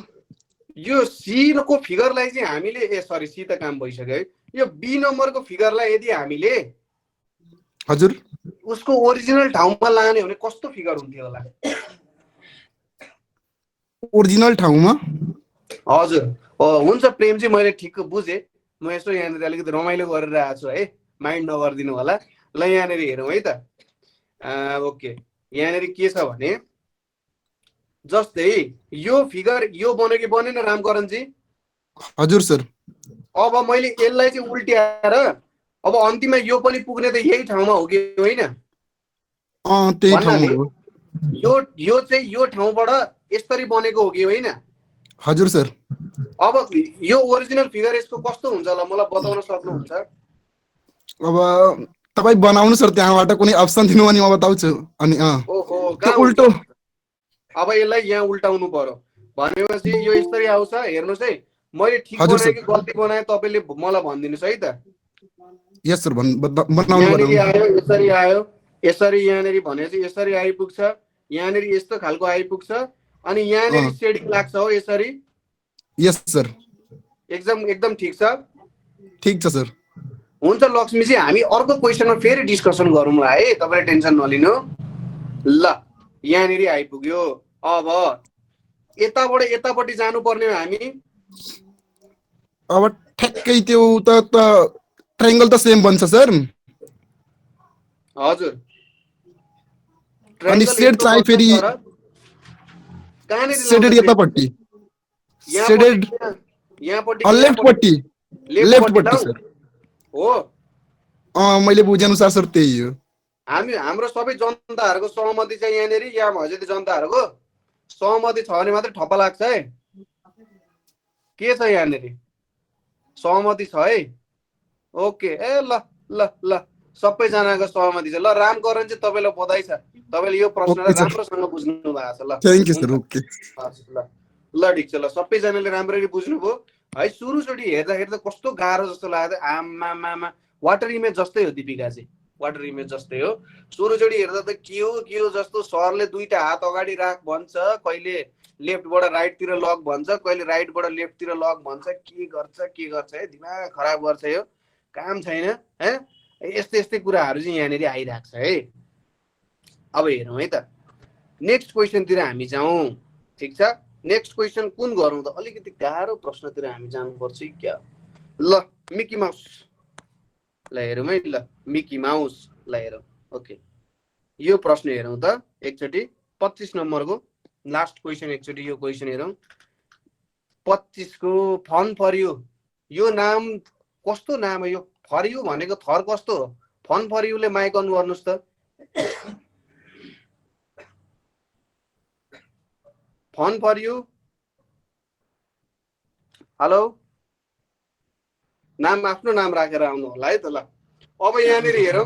यो सी को फिगरलाई चाहिँ हामीले ए सरी सी त काम भइसक्यो है यो बी नम्बरको फिगरलाई यदि हामीले हजुर उसको ओरिजिनल ठाउँमा लाने भने कस्तो फिगर हुन्थ्यो होला ओरिजिनल ठाउँमा हजुर हुन्छ प्रेमजी मैले ठिक बुझे म यसो यहाँनिर अलिकति रमाइलो गरेर आएको छु है माइन्ड नगरिदिनु होला ल यहाँनिर हेरौँ है त ओके यहाँनिर के छ भने जस्तै यो फिगर यो बन्यो कि बनेन रामकरण जी हजुर सर अब मैले यसलाई चाहिँ उल्ट्याएर अब अन्तिममा यो पनि पुग्ने त यही ठाउँमा हो कि होइन त्यही ठाउँमा हो यो चाहिँ यो ठाउँबाट यसरी बनेको हो कि होइन हजुर सर अब यो ओरिजिनल फिगर यसको कस्तो हुन्छ होला मलाई बताउन सक्नुहुन्छ अब तपाई बनाउनु सर त्यहाँबाट कुनै अप्सन दिनु भने म बताउँछु अनि ओहो त्यो उल्टो अब यसलाई यहाँ उल्टाउनु पर्यो भनेपछि यो यसरी आउँछ हेर्नुस् है मैले ठीक बनाए कि गल्ती बनाए तपाईले मलाई भनिदिनुस् है त यस सर बनाउनु यसरी आयो यसरी यहाँनेरि भनेपछि यसरी आइपुग्छ यहाँनेरि यस्तो खालको आइपुग्छ अनि यहाँनेरि सेडिङ लाग्छ हो यसरी यस सर एकदम ठीक छ सर हुन्छ लक्ष्मी जी हामी अर्को क्वेशनमा फेरि डिस्कसन गरौँला है तपाईले टेन्सन नलिनु ल यहाँनेरि आइपुग्यो अब यताबाट यतापट्टि जानुपर्ने हामी अब ठ्याक्कै त्यो त ट्रायंगल त सेम बन्छ सर हजुर अनि सेड चाहिँ फेरि सेडेड यतापट्टि सेडेड लेफ्टपट्टि सर हो मैले बुझे अनुसार सर त्यही हो हाम्रो सबै जनताहरुको सहमति चाहिँ यहाँनेरि या भएपछि जनताहरुको सहमति छ भने मात्र ठप्पा लाग्छ है के छ यहाँनेरि सहमति छ है ओके ए ल ल ल सबैजनाको सहमति छ ल रामकरण चाहिँ तपाईलाई बधाई छ तपाईले यो प्रश्नलाई राम्रोसँग बुझ्नु भएको छ ल थ्यांक यू सर ओके ल ल ठिक छ ल सबैजनाले राम्ररी बुझ्नुभयो है सुरुचोटि हेर्दाखेरि त कस्तो गाह्रो जस्तो लाग्यो आमामामा वाटर इमेज जस्तै हो दिपिका चाहिँ वाटर इमेज जस्तै हो सुरुचोटि हेर्दा त के हो जस्तो सरले दुईटा हात अगाडि राख भन्छ कहिले लेफ्टबाट राइटतिर लक भन्छ कहिले राइटबाट लेफ्टतिर लक भन्छ के गर्छ है दिमाग खराब गर्छ यो काम छैन है यस्तै कुराहरू चाहिँ यहाँनिर आइरहेको छ है अब हेरौँ है त नेक्स्ट क्वेसनतिर हामी जाउँ ठिक छ नेक्स्ट क्वेसन कुन गरौँ त अलिकति गाह्रो प्रश्नतिर हामी जानुपर्छ क्या ल मिकी माउस ल हेरौँ है ल मिकी माउस ल हेरौँ ओके यो प्रश्न हेरौँ त एकचोटि 25 नम्बरको लास्ट क्वेसन एकचोटि यो क्वेसन हेरौँ 25 को फन फर यु यो नाम कस्तो नाम हो यो फर यु भनेको थर कस्तो हो फन फर युले माइक अन गर्नुस् त फन फर यु हेलो नाम आफ्नो नाम राखेर आउनु होला है त ल अब यहाँनिर हेरौँ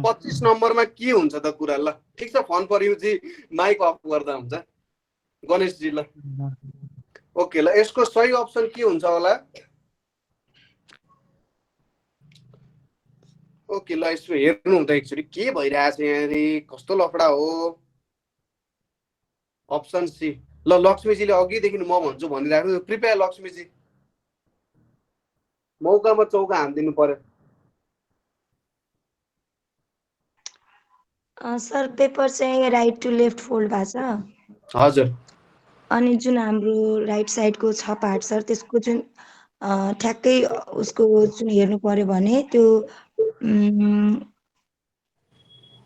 25 नम्बरमा के हुन्छ त कुरा ल ठिक छ फन फर यु चाहिँ माइक अफ गर्दा हुन्छ गणेशजी ल ओके ल यसको सही अप्सन के हुन्छ होला ओके ल यसो हेर्नु त एकचोटि के भइरहेछ यहाँनिर कस्तो लफडा हो अप्सन सी ल लक्ष्मीजीले अघिदेखि म भन्छु भनिराख्नु कृपया लक्ष्मीजी मौकामा चौका हानिदिनु पर्यो सर पेपर चाहिँ राइट टु लेफ्ट फोल्ड भएको छ हजुर अनि जुन हाम्रो राइट साइडको छ पार्ट सर त्यसको जुन ठ्याक्कै उसको जुन हेर्नु पर्यो भने त्यो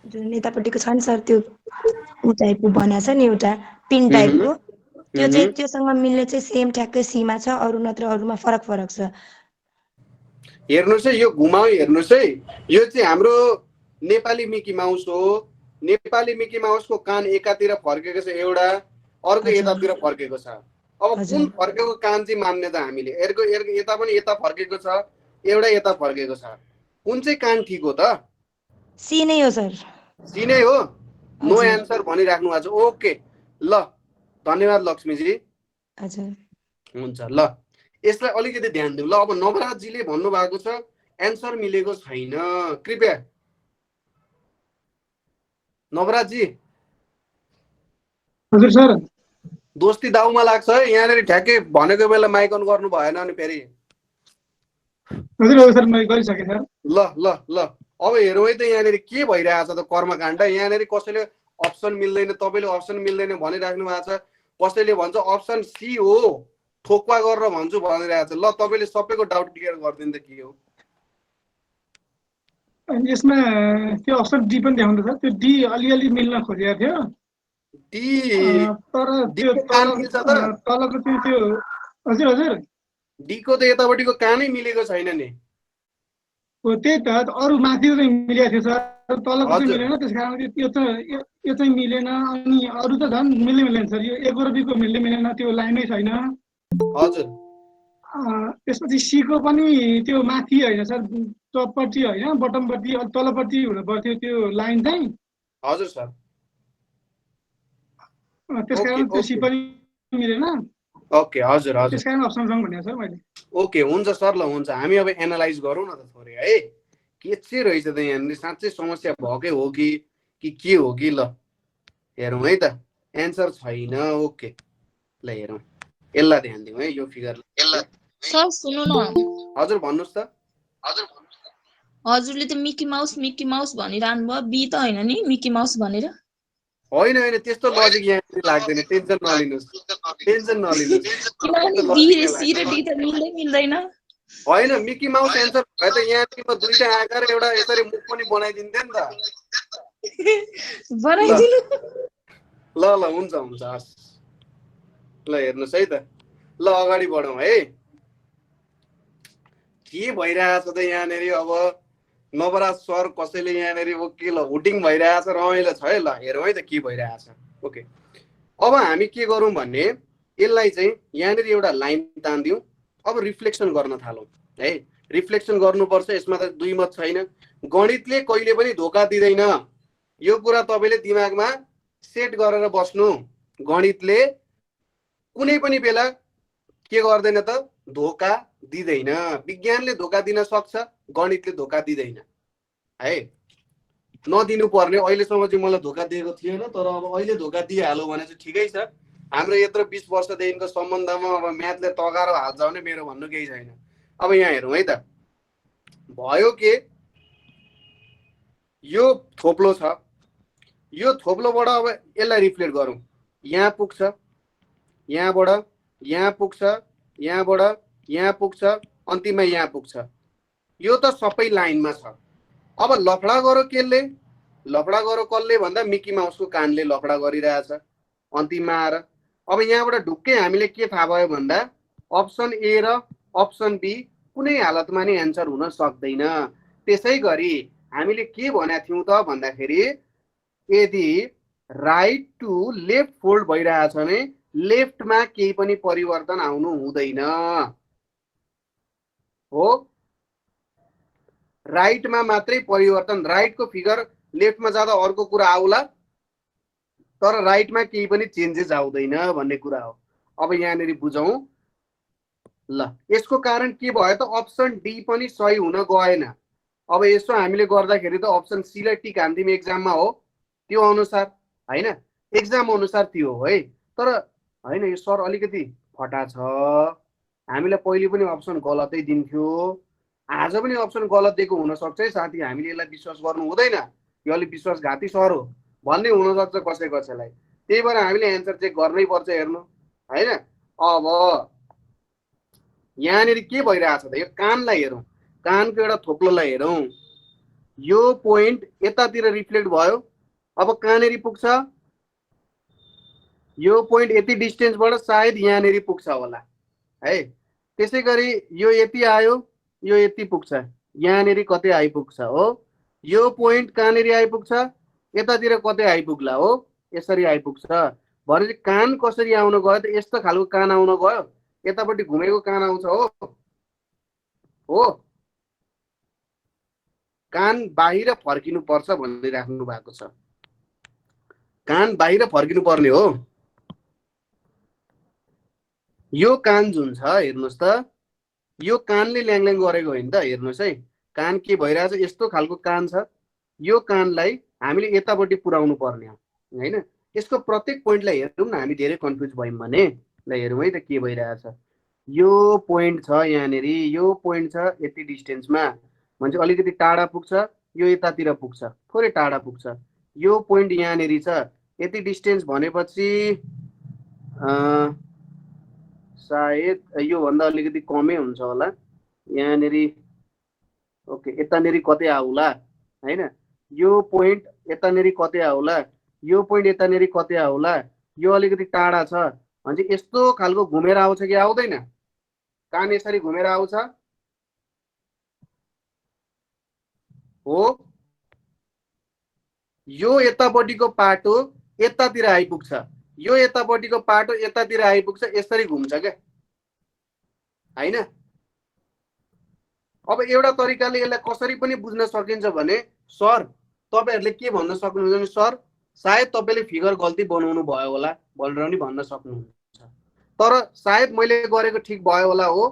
जुन यतापट्टिको छ नि सर त्यो ऊ टाइपको बनाएको छ नि एउटा पिन टाइपको त्यो चाहिँ त्योसँग मिल्ने चाहिँ सेम ठ्याक्कै सीमा छ अरू नत्र अरूमा फरक छ हेर्नुस् है यो घुमाउ हेर्नुस् है यो चाहिँ हाम्रो नेपाली मिकी माउस हो नेपाली मिकी माउसको कान एकातिर फर्केको छ एउटा अर्को यतातिर फर्केको छ अब कुन फर्केको कान चाहिँ मान्ने त हामीले अर्को यता पनि यता फर्केको छ एउटा यता फर्केको छ कुन चाहिँ कान ठीक हो त सी नै हो सर सी नै हो नो एन्सर भनिराख्नु भएको छ ओके ल धन्यवाद लक्ष्मीजी हजुर हुन्छ ल यसलाई अलिकति ध्यान दिउँ ल अब नवराजजीले भन्नु भएको छ एन्सर मिलेको छैन कृपया नवराजजी हजुर सर दोस्ती दाउमा लाग्छ है यहाँनिर ठ्याक्कै भनेको बेला माइक अन गर्नु भएन अनि फेरि हजुर सर मैले गरिसकेँ सर ल ल ल अब हेरौँ है त यहाँनिर के भइरहेछ त कर्मकाण्ड यहाँनिर कसैले अप्सन मिल्दैन तपाईँले अप्सन मिल्दैन भनिराख्नु भएको छ कसैले भन्छ अप्सन सी हो ठोक्वा गरेर भन्छु भनिरहेको छ ल तपाईँले सबैको डाउट क्लियर गरिदिनु त के हो अनि यसमा त्यो अप्सन डी पनि देखाउँछ सर त्यो डी अलिअलि मिल्न खोजेको थियो डी तर त्यो तलको चाहिँ त्यो हजुर हजुर डी को त यतापट्टिको कानै मिलेको छैन नि हो त्यही त अरू माथि चाहिँ मिलेको थियो सर तलको चाहिँ मिलेन त्यस कारण यो चाहिँ मिलेन अनि अरू त झन् मिल्दैन सर यो एक र बीको मिल्दैन त्यो लाइनै छैन हजुर त्यसपछि सी को पनि त्यो माथि होइन सर टपपट्टि होइन बटमपट्टि तलपट्टि हुनु पर्थ्यो त्यो लाइन चाहिँ हजुर सर त्यसकारण त्यो सी पनि मिलेन ओके हजुर हजुर त्यसकारण अप्सन रङ भनेको सर मैले ओके हुन्छ सर ल हुन्छ हामी अब एनालाइज गरौँ न त थोरै है के चाहिँ रहेछ त यहाँनिर साँच्चै समस्या भएकै हो कि के हो कि ल हेरौँ है त एन्सर छैन ओके ल हेरौँ यसलाई ध्यान दिउँ है यो फिगरलाई सर सुन्नु न हजुर भन्नुहोस् त हजुरले त मिकी माउस भनिरहनु भयो बी त होइन नि मिकी माउस भनेर होइन होइन त्यस्तो लजिक यहाँ लाग्दैन टेन्सन नलिनुहोस् किनभने बी सी र डी त मिल्दैन होइन मिकी माउस एन्सर भए त यहाँ दुईटा आकार एउटा यसरी मुख पनि बनाइदिन्थ्यो नि त बनाइदिनु ल ल हुन्छ हुन्छ हस् ल हेर्नुहोस् है त ल अगाडि बढौँ है के भइरहेछ त यहाँनिर अब नवराज सर कसैले यहाँनिर के ल हुटिङ भइरहेछ रमाइलो छ है ल हेरौँ है त के भइरहेछ ओके अब हामी के गरौँ भन्ने यसलाई चाहिँ यहाँनिर एउटा लाइन तान्दिउँ अब रिफ्लेक्सन गर्न थालौँ है रिफ्लेक्सन गर्नुपर्छ यसमा त दुई मत छैन गणितले कहिले पनि धोका दिँदैन यो कुरा तपाईँले दिमागमा सेट गरेर बस्नु गणितले कुनै पनि बेला के गर्दैन त धोका दिँदैन। विज्ञानले धोका दिन सक्छ, गणितले धोका दिँदैन है। नदिनु पर्ने, अहिलेसम्म चाहिँ मलाई धोका दिएको थिएन, तर अब अहिले धोका दिइहाल्यो भने चाहिँ ठिकै छ। हाम्रो यत्रो 20 वर्षदेखिको सम्बन्धमा अब म्याथले तगारो हाल्छ भने मेरो भन्नु केही छैन। अब यहाँ हेरौँ है त, भयो के यो थोप्लो छ, यो थोप्लोबाट अब यसलाई रिफ्लेक्ट गरौँ, यहाँ पुग्छ, यहाँबाट यहाँ पुग्छ, यहाँबाट यहाँ पुग्छ, अन्तिममा यहाँ पुग्छ। यो त सबै लाइनमा छ। अब लफडा गरो केले, लफडा गरो कसले भन्दा मिकी माउसको कानले लफडा गरिरहेछ अन्तिममा आएर। अब यहाँबाट ढुक्कै हामीले के थाहा भयो भन्दा अप्सन ए र अप्सन बी कुनै हालतमा नि एन्सर हुन सक्दैन। त्यसै गरी हामीले के भनेका थियौँ त भन्दाखेरि यदि राइट टु लेफ्ट फोल्ड भइरहेछ भने लेफ्टमा केही पनि परिवर्तन आउनु हुँदैन हो, राइटमा मात्रै परिवर्तन। राइटको फिगर लेफ्टमा जाँदा अर्को कुरा आउला, तर राइटमा केही पनि चेन्जेस आउँदैन भन्ने कुरा हो। अब यहाँनिर बुझौँ ल, यसको कारण के भयो त अप्सन डी पनि सही हुन गएन। अब यसो हामीले गर्दाखेरि त अप्सन सी लाई टिक हान्दिम एक्जाममा हो, त्यो अनुसार हैन, एक्जाम अनुसार त्यो हो है। तर हैन यो सर अलिकति फटा छ, हामीलाई पहिले पनि अप्सन गलतै दिन्थ्यो, आज पनि अप्सन गलत दिएको हुनसक्छ है साथी। हामीले यसलाई विश्वास गर्नु हुँदैन, यो अलिक विश्वासघाती सर हो भन्ने हुनसक्छ कसै कसैलाई। त्यही भएर हामीले एन्सर चेक गर्नै पर्छ हेर्नु हैन। अब यहाँनिर के भइरहेछ त, यो कानलाई हेरौँ, कानको एउटा थोप्लोलाई हेरौँ। यो पोइन्ट यतातिर रिफ्लेक्ट भयो, अब कहाँनिर पुग्छ, यो पोइन्ट यति डिस्टेन्सबाट सायद यहाँनिर पुग्छ होला है। त्यसै गरी यो यति आयो, यो यति पुग्छ, यहाँनिर कतै आइपुग्छ हो। यो पोइन्ट कहाँनिर आइपुग्छ, यतातिर कतै आइपुग्ला हो, यसरी आइपुग्छ। भनेपछि कान कसरी आउन गयो त, यस्तो खालको कान आउन गयो, यतापट्टि घुमेको कान आउँछ हो। कान बाहिर फर्किनु पर्छ भनिराख्नु भएको छ, कान बाहिर फर्किनु पर्ने हो। यो कान जुन छ हेर्नुहोस् त, यो कानले ल्याङल्याङ गरेको होइन त। हेर्नुहोस् है, कान के भइरहेछ, यस्तो खालको कान छ, यो कानलाई हामीले यतापट्टि पुर्याउनु पर्ने हो हैन। यसको प्रत्येक पोइन्टलाई हेरौँ न, हामी धेरै कन्फ्युज भयौँ भने। ल हेरौँ है त के भइरहेछ। यो पोइन्ट छ यहाँनिर, यो पोइन्ट छ यति डिस्टेन्समा, भन्छ अलिकति टाढा पुग्छ, यो यतातिर पुग्छ, थोरै टाढा पुग्छ। यो पोइन्ट यहाँनिर छ, यति डिस्टेन्स भनेपछि सायद योभन्दा अलिकति कमै हुन्छ होला यहाँनिर। ओके, यतानिर कतै आउला हैन, यो पोइन्ट यतानिर कतै आउला, यो पोइन्ट यतानिर कतै आउला, यो अलिकति टाढा छ। भन्छ यस्तो खालको घुमेर आउँछ कि आउँदैन, कान यसरी घुमेर आउँछ हो। यो यतापट्टिको पाटो यतातिर आइपुग्छ, यो यतापट्टिको पाटो यतातिर आइपुग्छ, यसरी घुम्छ क्या हैन। अब एउटा तरिकाले यसलाई कसरी पनि बुझ्न सकिन्छ भने, सर तपाईहरुले के भन्न सक्नुहुन्छ भने, सर सायद तपाईले फिगर गल्ती बनाउनु भयो होला भनेर पनि भन्न सक्नुहुन्छ। तर सायद मैले गरेको ठिक भयो होला हो।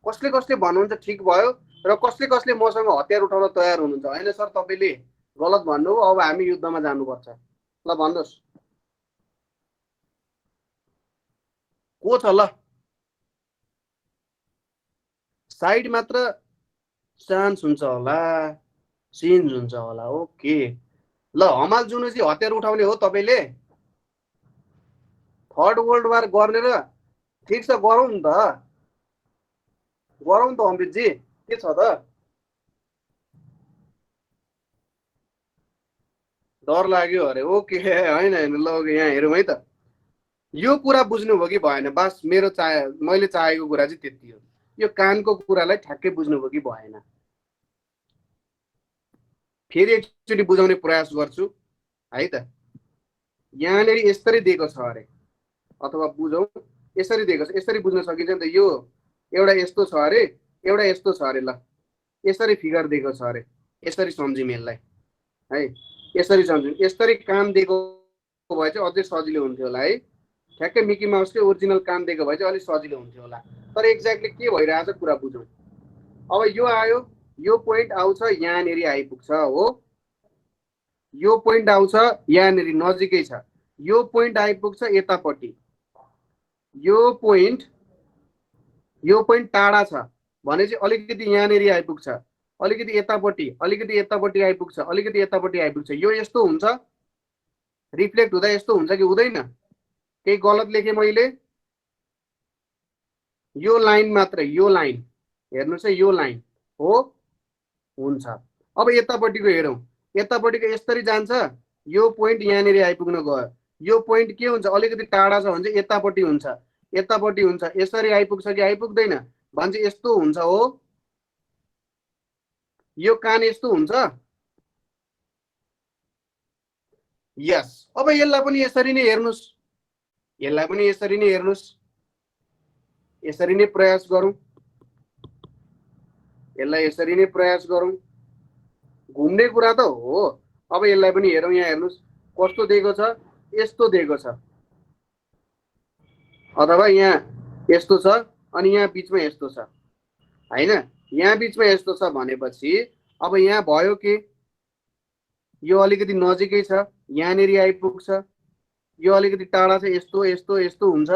कसले कसले भन्नुहुन्छ ठिक भयो, र कसले कसले मसँग हतियार उठाउन तयार हुनुहुन्छ, हैन सर तपाईले गलत भन्नु, अब हामी युद्धमा जानुपर्छ। ल भन्नुहोस् को छ, ल साइड मात्र चान्स हुन्छ होला, चेन्ज हुन्छ होला। ओके ल, हमाल जुनुसी हतियार उठाउने हो तपाईले, थर्ड वर्ल्ड वार गर्ने र ठिक छ गरौँ नि त, गरौँ त अमृतजी, के छ त, डर लाग्यो अरे। ओके हैन हैन, ल यहाँ हेरौँ है त, यो कुरा बुझ्नुभयो कि भएन, बस मेरो मैले चाहेको कुरा चाहिँ त्यति हो। यो कानको कुरालाई ठ्याक्कै बुझ्नुभयो कि भएन, फेरि एकचोटि बुझाउने प्रयास गर्छु है त। यहाँनिर यसरी दिएको छ अरे, अथवा बुझौँ यसरी दिएको छ, यसरी बुझ्न सकिन्छ नि त। यो एउटा यस्तो छ अरे, एउटा यस्तो छ अरे, ल यसरी फिगर दिएको छ अरे, यसरी सम्झिम यसलाई है, यसरी सम्झिम। यसरी कान दिएको भए चाहिँ अझै सजिलो हुन्थ्यो होला है। ठ्याक्कै मिकी माउसकै ओरिजिनल काम दिएको भए चाहिँ अलिक सजिलो हुन्थ्यो होला। तर एक्ज्याक्टली के भइरहेछ कुरा बुझौँ। अब यो आयो, यो पोइन्ट आउँछ यहाँनिर आइपुग्छ हो, यो पोइन्ट आउँछ यहाँनिर नजिकै छ, यो पोइन्ट आइपुग्छ यतापट्टि, यो पोइन्ट टाढा छ भने चाहिँ अलिकति यहाँनिर आइपुग्छ, अलिकति यतापट्टि आइपुग्छ, अलिकति यतापट्टि आइपुग्छ। यो यस्तो हुन्छ, रिफ्लेक्ट हुँदा यस्तो हुन्छ कि हुँदैन? केही गलत लेखेँ मैले? यो लाइन मात्र, यो लाइन हेर्नुहोस् है, यो लाइन हो हुन्छ। अब यतापट्टिको हेरौँ, यतापट्टिको यसरी जान्छ, यो पोइन्ट यहाँनिर आइपुग्न गयो, यो पोइन्ट के हुन्छ अलिकति टाढा छ भने चाहिँ यतापट्टि हुन्छ, यसरी आइपुग्छ कि आइपुग्दैन भने चाहिँ यस्तो हुन्छ हो, यो कान यस्तो हुन्छ। यस, अब यसलाई पनि यसरी नै हेर्नुस्, यसरी नै प्रयास गरौँ, यसलाई यसरी नै प्रयास गरौँ। घुम्ने कुरा त हो। अब यसलाई पनि हेरौँ, यहाँ हेर्नुस् कस्तो दिएको छ, यस्तो दिएको छ, अथवा यहाँ यस्तो छ अनि यहाँ बिचमा यस्तो छ हैन, यहाँ बिचमा यस्तो छ भनेपछि अब यहाँ भयो के, यो अलिकति नजिकै छ यहाँनिर आइपुग्छ, यो अलिकति टाढा छ यस्तो यस्तो यस्तो हुन्छ,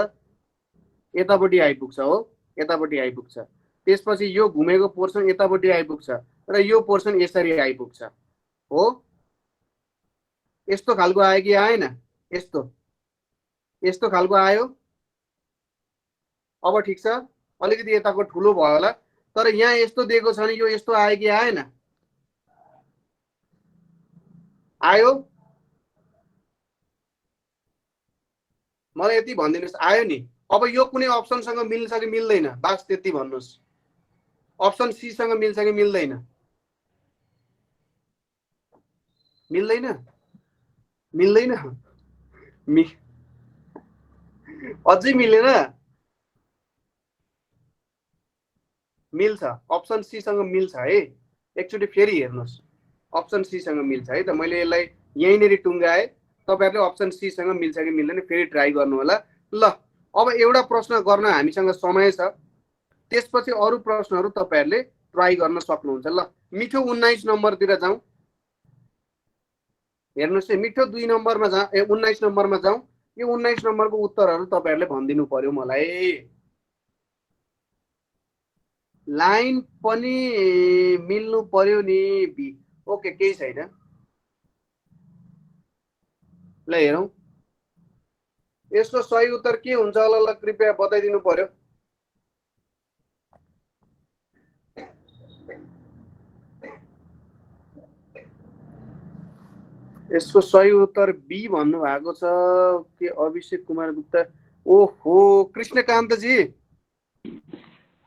यतापट्टि आइपुग्छ हो, यतापट्टि आइपुग्छ। त्यसपछि यो घुमेको पोर्सन यतापट्टि आइपुग्छ र यो पोर्सन यसरी आइपुग्छ हो। यस्तो खालको आयो कि आएन? यस्तो खालको आयो। अब ठिक छ, अलिकति यताको ठुलो भयो होला, तर यहाँ यस्तो दिएको छ नि, यो यस्तो आयो कि आएन? आयो? मलाई यति भनिदिनुहोस्, आयो नि? अब यो कुनै अप्सनसँग मिल्छ कि मिल्दैन? बास त्यति भन्नुहोस्। अप्सन सी सँग मिल्छ कि मिल्दैन? मिल्दैन? अझै मिलेन? मिल्छ, अप्सन सी सँग मिल्छ है। एकचोटि फेरि हेर्नुहोस्, अप्सन सी सँग मिल्छ है त। मैले यसलाई यहीँनिर टुङ्गाएँ, तपाईहरुले अप्सन सी सँग मिल्छ कि मिल्दैन फेरि ट्राई गर्नु होला। ल, अब एउटा प्रश्न गर्न हामीसँग समय छ, त्यसपछि अरु प्रश्नहरु तपाईहरुले ट्राई गर्न सक्नुहुन्छ। ल, मिठो 19 नम्बरतिर जाउँ। हेर्नुस् है, मिठो 2 नम्बरमा 19 नम्बरमा जाउँ। यो 19 नम्बरको उत्तरहरु तपाईहरुले भनिदिनु पर्यो मलाई। लाइन पनि मिल्नु पर्यो नि बी। ओके, केही छैन। ल हेरौँ, यसको सही उत्तर के हुन्छ होला? ल कृपया बताइदिनु पर्यो। यसको सही उत्तर बी भन्नु भएको छ के अभिषेक कुमार गुप्ता? ओहो, कृष्णकान्त जी।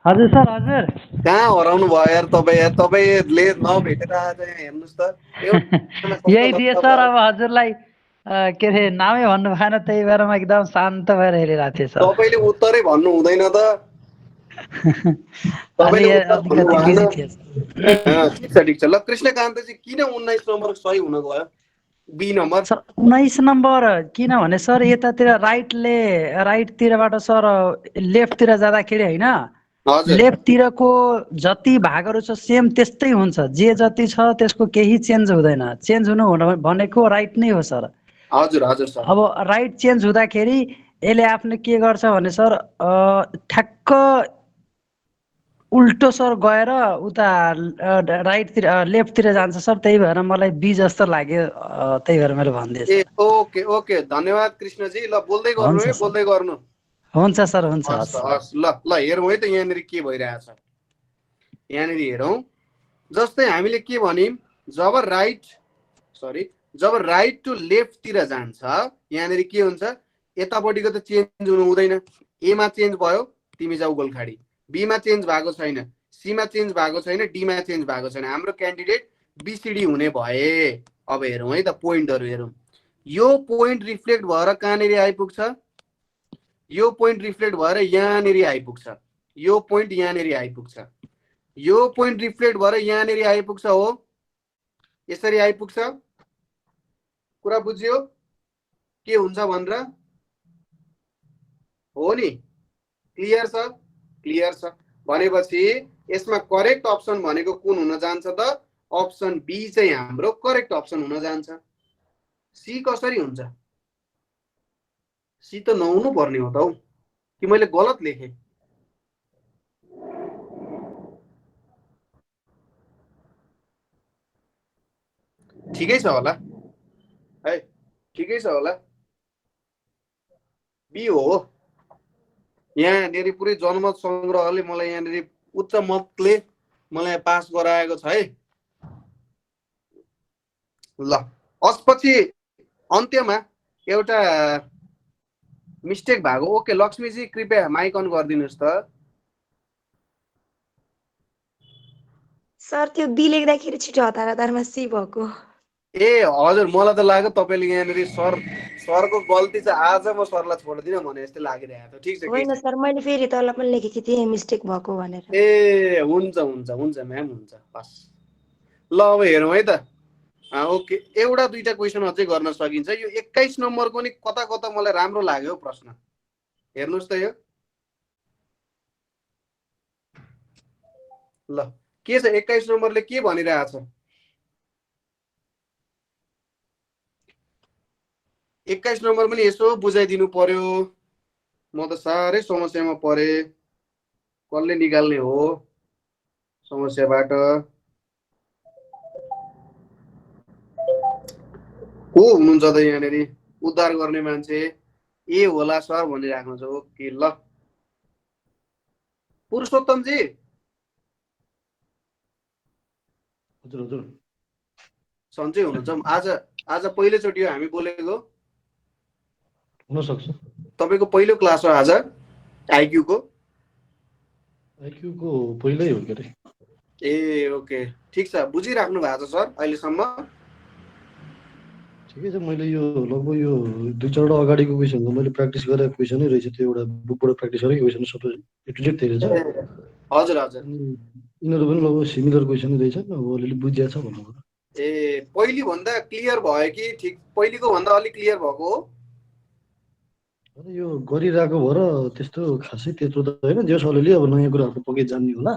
हजुर सर, हजुर। कहाँ हराउनु भयो यार तपाईँ? यार तपाईले नभेटेर आज यहाँ हेर्नुस् त। यही थिए सर, अब हजुरलाई के रे नामै भन्नु भएन, त्यही भएर म एकदम शान्त भएर हेरिरहेको थिएँ सर। तपाईले उत्तरै भन्नु हुँदैन त। ठिक छ। ल कृष्णकान्त जी, किन 19 नम्बर सही हुन गयो? बी नम्बर 19 नम्बर किनभने सर यतातिर राइटतिरबाट सर लेफ्टतिर जाँदाखेरि हैन, लेफ्टतिरको जति भागहरु छ सेम त्यस्तै हुन्छ। जे जति छ त्यसको केही चेन्ज हुँदैन। चेन्ज हुनु भनेको राइट नै हो सर। हजुर हजुर सर। अब राइट चेन्ज हुँदाखेरि यसले आफ्नो के गर्छ भने सर ठ्याक्क उल्टो सर गएर उता राइटतिर लेफ्टतिर जान्छ सर। त्यही भएर मलाई बी जस्तो लाग्यो, त्यही भएर मैले भनिदिएँ। ए ओके ओके, धन्यवाद कृष्णजी। ल बोल्दै गर्नु है, बोल्दै गर्नु। हुन्छ सर, हुन्छ। हस् ल ल हेरौँ है त यहाँनिर के भइरहेछ। यहाँनिर हेरौँ, जस्तै हामीले के भन्यौँ, जब राइट टु लेफ्टतिर जान्छ यहाँनिर के हुन्छ, यतापट्टिको त चेन्ज हुनु हुँदैन। ए मा चेन्ज भयो, तिमी जाऊ गोलखाडी। बी मा चेन्ज भएको छैन, सी मा चेन्ज भएको छैन, डी मा चेन्ज भएको छैन। हाम्रो क्यान्डिडेट बीसीडी हुने भए। अब हेरौँ है त पोइन्टहरु हेरौँ। यो पोइन्ट रिफ्लेक्ट भएर कहाँनिर आइपुग्छ? यो पोइन्ट रिफ्लेक्ट भएर यहाँनिर आइपुग्छ। यो पोइन्ट यहाँनिर आइपुग्छ। यो पोइन्ट रिफ्लेक्ट भएर यहाँनिर आइपुग्छ हो, यसरी आइपुग्छ। कुरा बुझ्यो के हुन्छ भनेर? हो नि क्लियर छ क्लियर छ भनेपछि यसमा करेक्ट अप्सन भनेको कुन हुन जान्छ त अप्सन बी चाहिँ हाम्रो करेक्ट अप्सन हुन जान्छ सी कसरी हुन्छ सी त नहुनु पर्ने हो त हौ कि मैले गलत लेखेँ ठिकै छ होला है ठिकै छ होला बी हो यहाँनिर पुरै जनमत संग्रहले मलाई यहाँनिर उच्च मतले मलाई पास गराएको छ है ल असपछि अन्त्यमा एउटा मिस्टेक भएको ओके लक्ष्मीजी कृपया माइक अन गरिदिनुहोस् त सर त्यो बी लेख्दाखेरि छिटो हतार हतारमा सी भएको ए हजुर मलाई त लाग्यो तपाईँले यहाँनिर सरको गल्ती चाहिँ आज म सरलाई छोड्दिनँ भने जस्तो लागिरहेको थियो ठिक छ होइन सर मैले फेरि तल पनि लेखेको थिएँ मिस्टेक भएको भनेर ए हुन्छ हुन्छ हुन्छ म्याम हुन्छ हस् ल अब हेरौँ है त ओके एउटा दुईटा क्वेसन अझै गर्न सकिन्छ यो 21 नम्बरको नि कता कता मलाई राम्रो लाग्यो प्रश्न हेर्नुहोस् त यो ल के छ 21 नम्बरले के भनिरहेछ 21 नम्बर पनि यसो बुझाइदिनु पर्यो म त साह्रै समस्यामा परे कसले निकाल्ने हो समस्याबाट को हुनुहुन्छ त यहाँनिर उद्धार गर्ने मान्छे ए होला सर भनिराख्नु छ ओके ल पुरुषोत्तमजी हजुर हजुर सन्चै हुनुहुन्छ आज आज पहिलोचोटि हो हामी बोलेको हुन सक्छ तपाईको पहिलो क्लास हो आज आइक्यू को पहिल्यै हो के रे ए ओके ठीक छ बुझिराख्नु भएको छ सर अहिलेसम्म ठिकै छ मैले यो लगभग यो दुई चारवटा अगाडिको क्वेसन मैले प्र्याक्टिस गरेको क्वेसनै रहेछ त्यो एउटा बुकबाट प्र्याक्टिस गरेको क्वेसन सबै एटुजेट धेरै छ हजुर हजुर यिनीहरू पनि लगभग सिमिलर क्वेसन रहेछ अब अलिअलि बुझिया छ भन्नु पर्यो ए पहिली भन्दा क्लियर भयो कि ठिक पहिलेको भन्दा अलि क्लियर भएको हो यो गरिरहेको भएर त्यस्तो खासै त्यत्रो त होइन जे अलिअलि अब नयाँ कुराहरू पक्कै जान्ने होला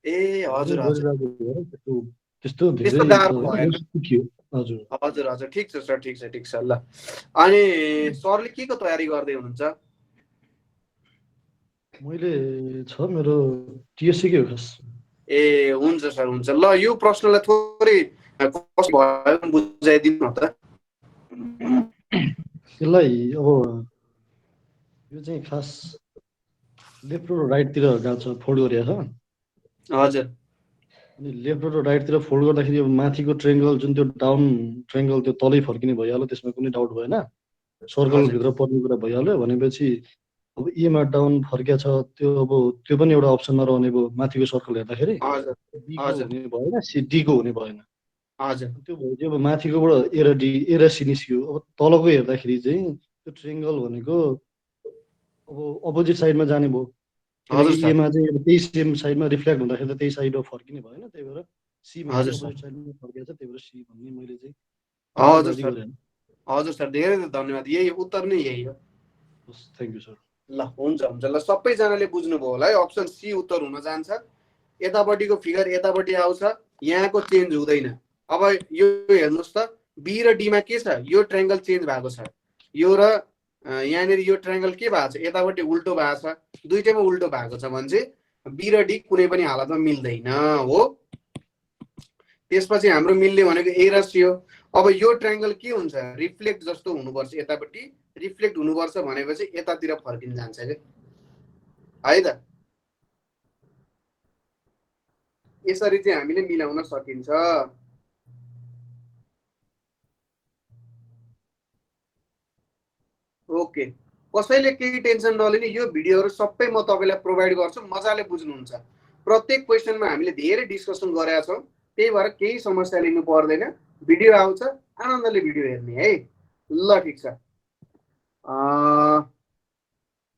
ए हजुर हजुर त्यस्तो धेरै सिकियो हजुर हजुर हजुर ठिक छ सर ठिक छ ल अनि सरले के को तयारी गर्दै हुनुहुन्छ मैले छ मेरो टिएससी के हो खास ए हुन्छ सर हुन्छ ल यो प्रश्नलाई थोरै कसो भयो बुझाइदिनु न त यसलाई अब यो चाहिँ खास लेफ्ट र राइटतिर जान्छ फोल्ड गरिएको छ हजुर अनि लेफ्ट र राइटतिर फोल्ड गर्दाखेरि अब माथिको ट्रायंगल जुन त्यो डाउन ट्रायंगल त्यो तलै फर्किने भइहाल्यो त्यसमा कुनै डाउट भएन सर्कल भित्र पर्ने कुरा भइहाल्यो भनेपछि अब एमा डाउन फर्किया छ त्यो अब त्यो पनि एउटा अप्सनमा रहने भयो माथिको सर्कल हेर्दाखेरि हुने भएन डी को हुने भएन हजुर त्यो भयो अब माथिकोबाट ए र डी ए र सी निस्क्यो अब तलको हेर्दाखेरि चाहिँ त्यो ट्रायंगल भनेको अब अपोजिट साइडमा जाने भयो एमा चाहिँ अब त्यही सेम साइडमा रिफ्लेक्ट हुँदाखेरि त त्यही साइडमा फर्किने भएन त्यही भएर सी अपोजिट साइडमा फर्किया छ त्यही भएर सी भन्ने मैले चाहिँ हजुर सर धेरै धन्यवाद यही उत्तर नै यही हो थ्यांक यू सर ल हुन्छ हुन्छ ल सबैजनाले बुझ्नुभयो होला है अप्सन सी उत्तर हुन जान्छ यतापट्टिको फिगर यतापट्टि आउँछ यहाँको चेन्ज हुँदैन अब यो हेर्नुहोस् त बी र डी मा के छ यो ट्रायंगल चेन्ज भएको छ यो र यहाँनिर यो ट्रायंगल के भएको छ यतापट्टि उल्टो भएको छ दुईटैमा उल्टो भएको छ भने चाहिँ बी र डी कुनै पनि हालतमा मिल्दैन हो त्यसपछि हाम्रो मिल्ने भनेको ए र सी हो अब यो ट्रायंगल के हुन्छ रिफ्लेक्ट जस्तो हुनुपर्छ यतापट्टि रिफ्लेक्ट हुनुपर्छ भनेपछि यतातिर फर्किन जान्छ के है त यसरी चाहिँ हामीले मिलाउन सकिन्छ ओके कसैले केही टेन्सन नलिने यो भिडियोहरु सबै म तपाईलाई प्रोवाइड गर्छु मजाले बुझ्नुहुन्छ प्रत्येक क्वेशनमा हामीले धेरै डिस्कसन गरेका छौं त्यही भएर केही समस्या लिनु पर्दैन भिडियो आउँछ आनन्दले भिडियो हेर्ने है ल ठीक छ